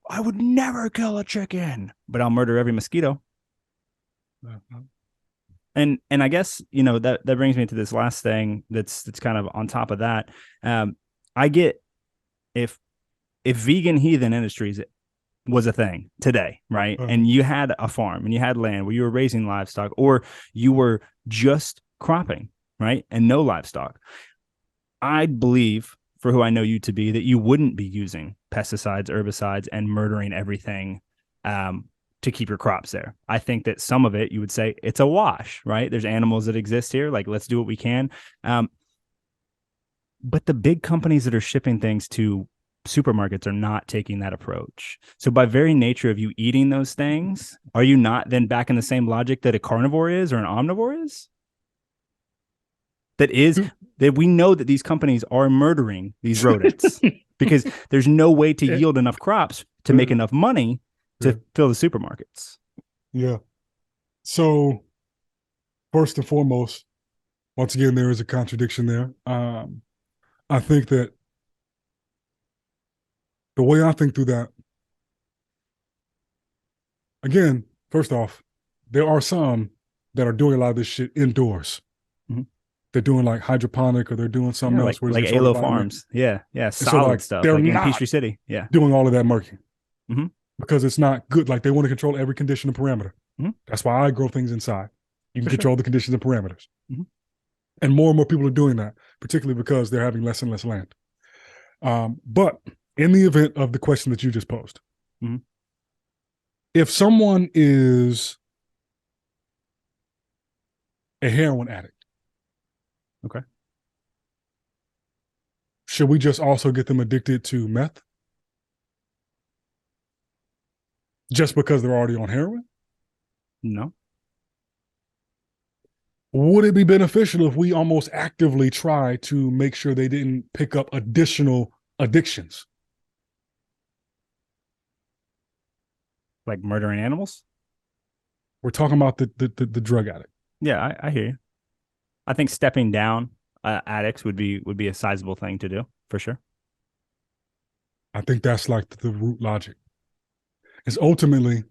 I would never kill a chicken, but I'll murder every mosquito. And I guess, that brings me to this last thing that's kind of on top of that. I get if vegan heathen industries was a thing today, right? And you had a farm and you had land where you were raising livestock, or you were just cropping, right? And no livestock. I believe, for who I know you to be, that you wouldn't be using pesticides, herbicides, and murdering everything to keep your crops there. I think that some of it, you would say, it's a wash, right? There's animals that exist here. Like, let's do what we can. But the big companies that are shipping things to supermarkets are not taking that approach. So by very nature of you eating those things, are you not then back in the same logic that a carnivore is or an omnivore is? That we know that these companies are murdering these rodents because there's no way to yield enough crops to make enough money to fill the supermarkets. Yeah. So first and foremost, once again, there is a contradiction there. I think that the way I think through that, again, first off, there are some that are doing a lot of this shit indoors. Mm-hmm. They're doing like hydroponic, or they're doing something else. Like Alo Farms. Yeah. Solid so like, stuff. They're like not in Peachtree City. Yeah. Doing all of that murky. Mm-hmm. Because it's not good. Like, they want to control every condition and parameter. Mm-hmm. That's why I grow things inside. You can control the conditions and parameters. Mm-hmm. And more people are doing that, particularly because they're having less and less land. But in the event of the question that you just posed, mm-hmm. if someone is a heroin addict, okay, should we just also get them addicted to meth? Just because they're already on heroin? No. Would it be beneficial if we almost actively try to make sure they didn't pick up additional addictions? Like murdering animals? We're talking about the drug addict. Yeah, I hear you. I think stepping down addicts would be a sizable thing to do, for sure. I think that's like the root logic. Is ultimately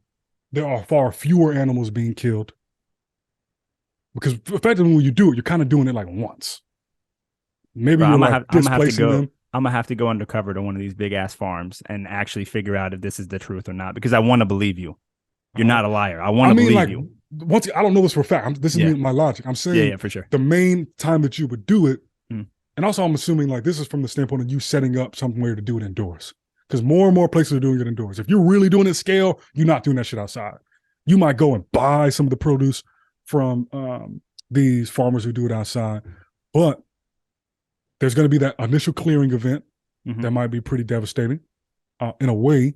there are far fewer animals being killed, because effectively when you do it, you're kind of doing it like once. Maybe you're like displacing them. I'm gonna have to go undercover to one of these big ass farms and actually figure out if this is the truth or not, because I want to believe you. You're not a liar. I want to believe you. Once I don't know this for a fact. This is my logic. I'm saying for sure. The main time that you would do it, and also I'm assuming like this is from the standpoint of you setting up somewhere to do it indoors. Because more and more places are doing it indoors. If you're really doing it scale, you're not doing that shit outside. You might go and buy some of the produce from these farmers who do it outside, but there's going to be that initial clearing event that might be pretty devastating in a way.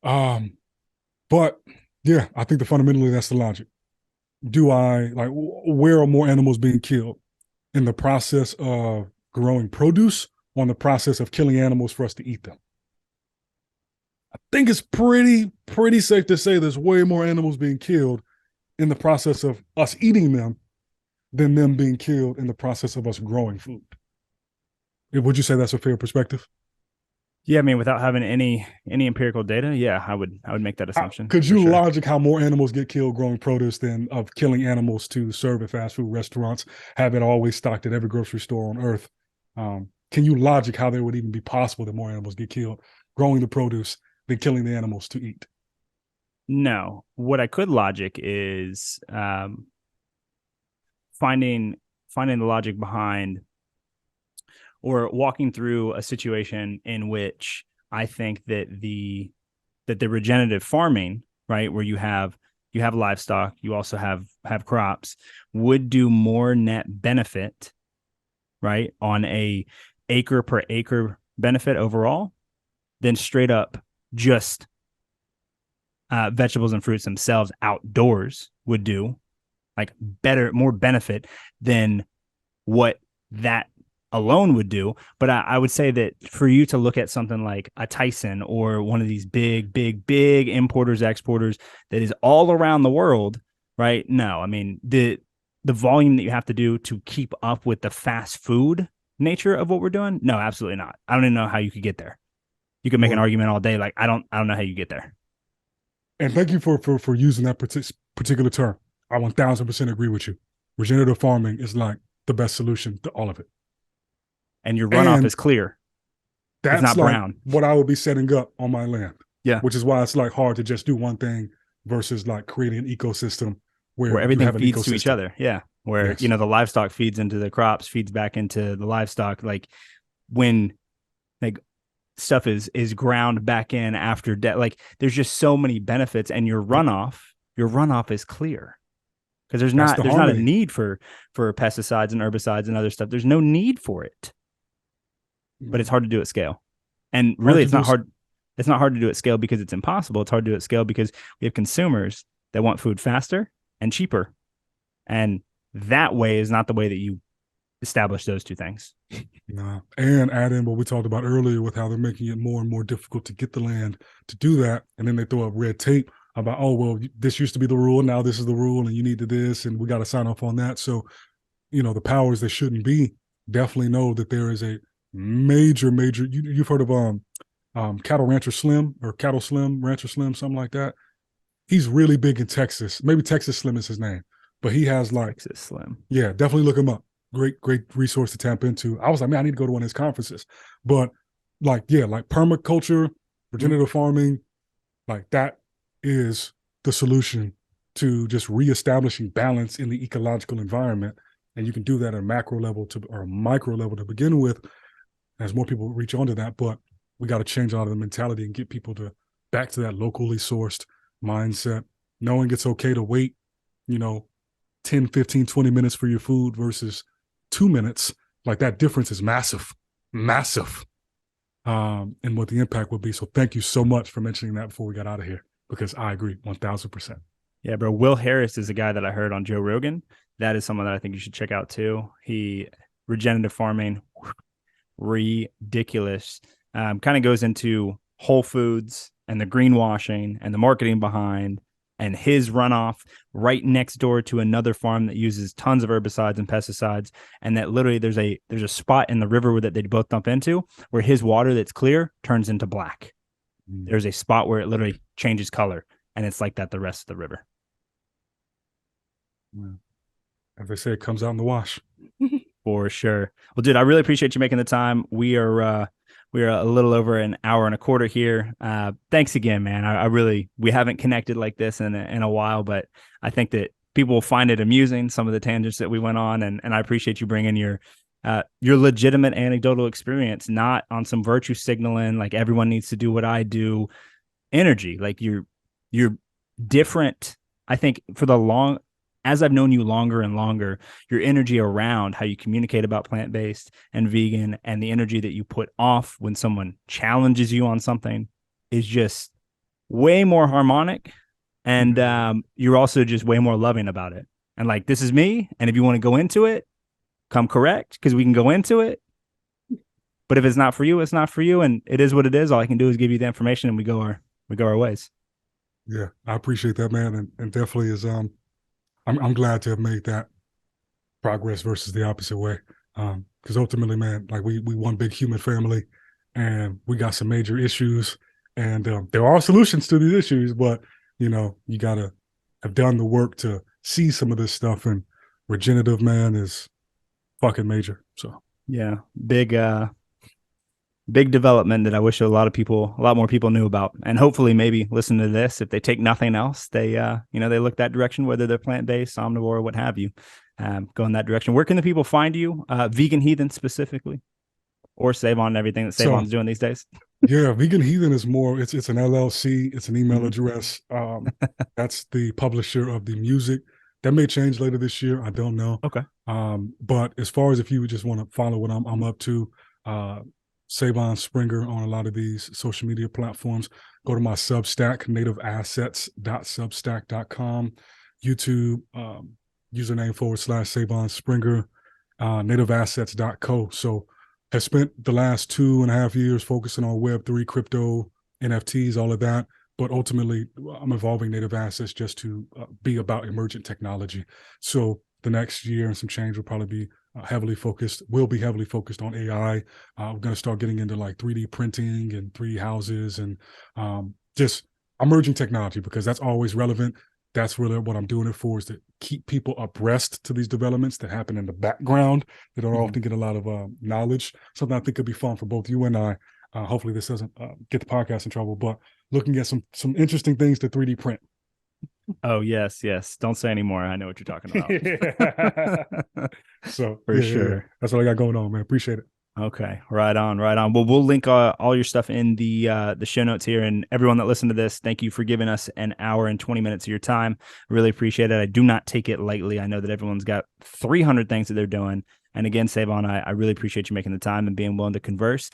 But yeah, I think fundamentally that's the logic. Where are more animals being killed? In the process of growing produce, or in the process of killing animals for us to eat them? I think it's pretty safe to say there's way more animals being killed in the process of us eating them than them being killed in the process of us growing food. Would you say that's a fair perspective? Yeah, I mean, without having any empirical data, yeah, I would make that assumption. Could you logic how more animals get killed growing produce than of killing animals to serve at fast food restaurants, have it always stocked at every grocery store on earth? Can you logic how there would even be possible that more animals get killed growing the produce than killing the animals to eat. No, what I could logic is finding the logic behind, or walking through a situation in which I think that the regenerative farming, right, where you have livestock, you also have crops, would do more net benefit, right, on a acre per acre benefit overall than straight up just vegetables and fruits themselves outdoors would do, like better, more benefit than what that alone would do. But I would say that for you to look at something like a Tyson or one of these big importers, exporters that is all around the world, right? No, I mean, the volume that you have to do to keep up with the fast food nature of what we're doing, no, absolutely not. I don't even know how you could get there. You could make an argument all day. Like, I don't know how you get there. And thank you for using that particular term. I 1000% agree with you. Regenerative farming is like the best solution to all of it. And your runoff is clear. That's it's not like brown. what I would be setting up on my land. Yeah. Which is why it's like hard to just do one thing versus like creating an ecosystem where everything feeds to each other. Yeah. Where, yes, the livestock feeds into the crops, feeds back into the livestock. Like when like stuff is ground back in after death, like there's just so many benefits, and your runoff is clear. Because there's not a need for pesticides and herbicides and other stuff. There's no need for it. But it's hard to do at scale. And really, it's not hard. It's not hard to do at scale because it's impossible. It's hard to do at scale because we have consumers that want food faster and cheaper. And that way is not the way that you establish those two things. Nah. And add in what we talked about earlier with how they're making it more and more difficult to get the land to do that. And then they throw up red tape about, oh, well, this used to be the rule. Now this is the rule and you need to this and we got to sign off on that. So, the powers that shouldn't be definitely know that there is a major, you've heard of Cattle Rancher Slim or Cattle Slim, Rancher Slim, something like that. He's really big in Texas. Maybe Texas Slim is his name, but he has like Texas Slim. Yeah, definitely look him up. Great resource to tap into. I was like, man, I need to go to one of his conferences. But like permaculture, regenerative farming, like that is the solution to just reestablishing balance in the ecological environment. And you can do that at a macro level or a micro level to begin with, as more people reach onto that. But we got to change a lot of the mentality and get people back to that locally sourced mindset, knowing it's okay to wait, 10, 15, 20 minutes for your food versus 2 minutes. Like that difference is massive. And what the impact would be. So thank you so much for mentioning that before we got out of here, because I agree 1000%. Yeah, bro. Will Harris is a guy that I heard on Joe Rogan. That is someone that I think you should check out too. Regenerative farming, ridiculous. Kind of goes into Whole Foods and the greenwashing and the marketing behind, and his runoff right next door to another farm that uses tons of herbicides and pesticides. And that literally there's a spot in the river that they both dump into where his water that's clear turns into black. There's a spot where it literally changes color, and it's like that the rest of the river. As they say, it comes out in the wash. For sure. Well, dude, I really appreciate you making the time. We are a little over an hour and a quarter here. Thanks again, man. We haven't connected like this in a while, but I think that people will find it amusing, some of the tangents that we went on, and I appreciate you bringing your legitimate anecdotal experience, not on some virtue signaling like everyone needs to do what I do energy. Like you're different. I think as I've known you longer and longer, your energy around how you communicate about plant-based and vegan, and the energy that you put off when someone challenges you on something is just way more harmonic. And you're also just way more loving about it. And like, this is me. And if you want to go into it, come correct, because we can go into it. But if it's not for you, it's not for you. And it is what it is. All I can do is give you the information, and we go our ways. Yeah, I appreciate that, man. And definitely is, I'm glad to have made that progress versus the opposite way. Because ultimately, man, like we one big human family, and we got some major issues, and there are solutions to these issues, but you gotta have done the work to see some of this stuff. And regenerative, man, is fucking major. So yeah, big big development that I wish a lot more people knew about. And hopefully maybe listen to this. If they take nothing else, they, they look that direction, whether they're plant-based, omnivore, what have you, go in that direction. Where can the people find you? Vegan Heathen specifically, or Sae'Von and everything that Sae'Von's doing these days? Yeah, Vegan Heathen is more, it's an LLC, it's an email address. That's the publisher of the music. That may change later this year. I don't know. Okay. But as far as if you would just want to follow what I'm up to, Sae'Von Springer on a lot of these social media platforms. Go to my Substack, nativeassets.substack.com, YouTube, username / Sae'Von Springer, nativeassets.co. So have spent the last 2.5 years focusing on Web3, crypto, NFTs, all of that. But ultimately, I'm evolving Native Assets just to be about emergent technology. So the next year and some change will probably be heavily focused on AI. We're going to start getting into like 3D printing and 3D houses and just emerging technology, because that's always relevant. That's really what I'm doing it for, is to keep people abreast to these developments that happen in the background that don't often get a lot of knowledge. Something I think could be fun for both you and I. Hopefully this doesn't get the podcast in trouble, but looking at some interesting things to 3D print. Oh, yes. Don't say anymore. I know what you're talking about. So for sure. Yeah. That's what I got going on, man. Appreciate it. Okay. Right on. Well, we'll link all your stuff in the show notes here. And everyone that listened to this, thank you for giving us an hour and 20 minutes of your time. Really appreciate it. I do not take it lightly. I know that everyone's got 300 things that they're doing. And again, Sae'Von, I really appreciate you making the time and being willing to converse.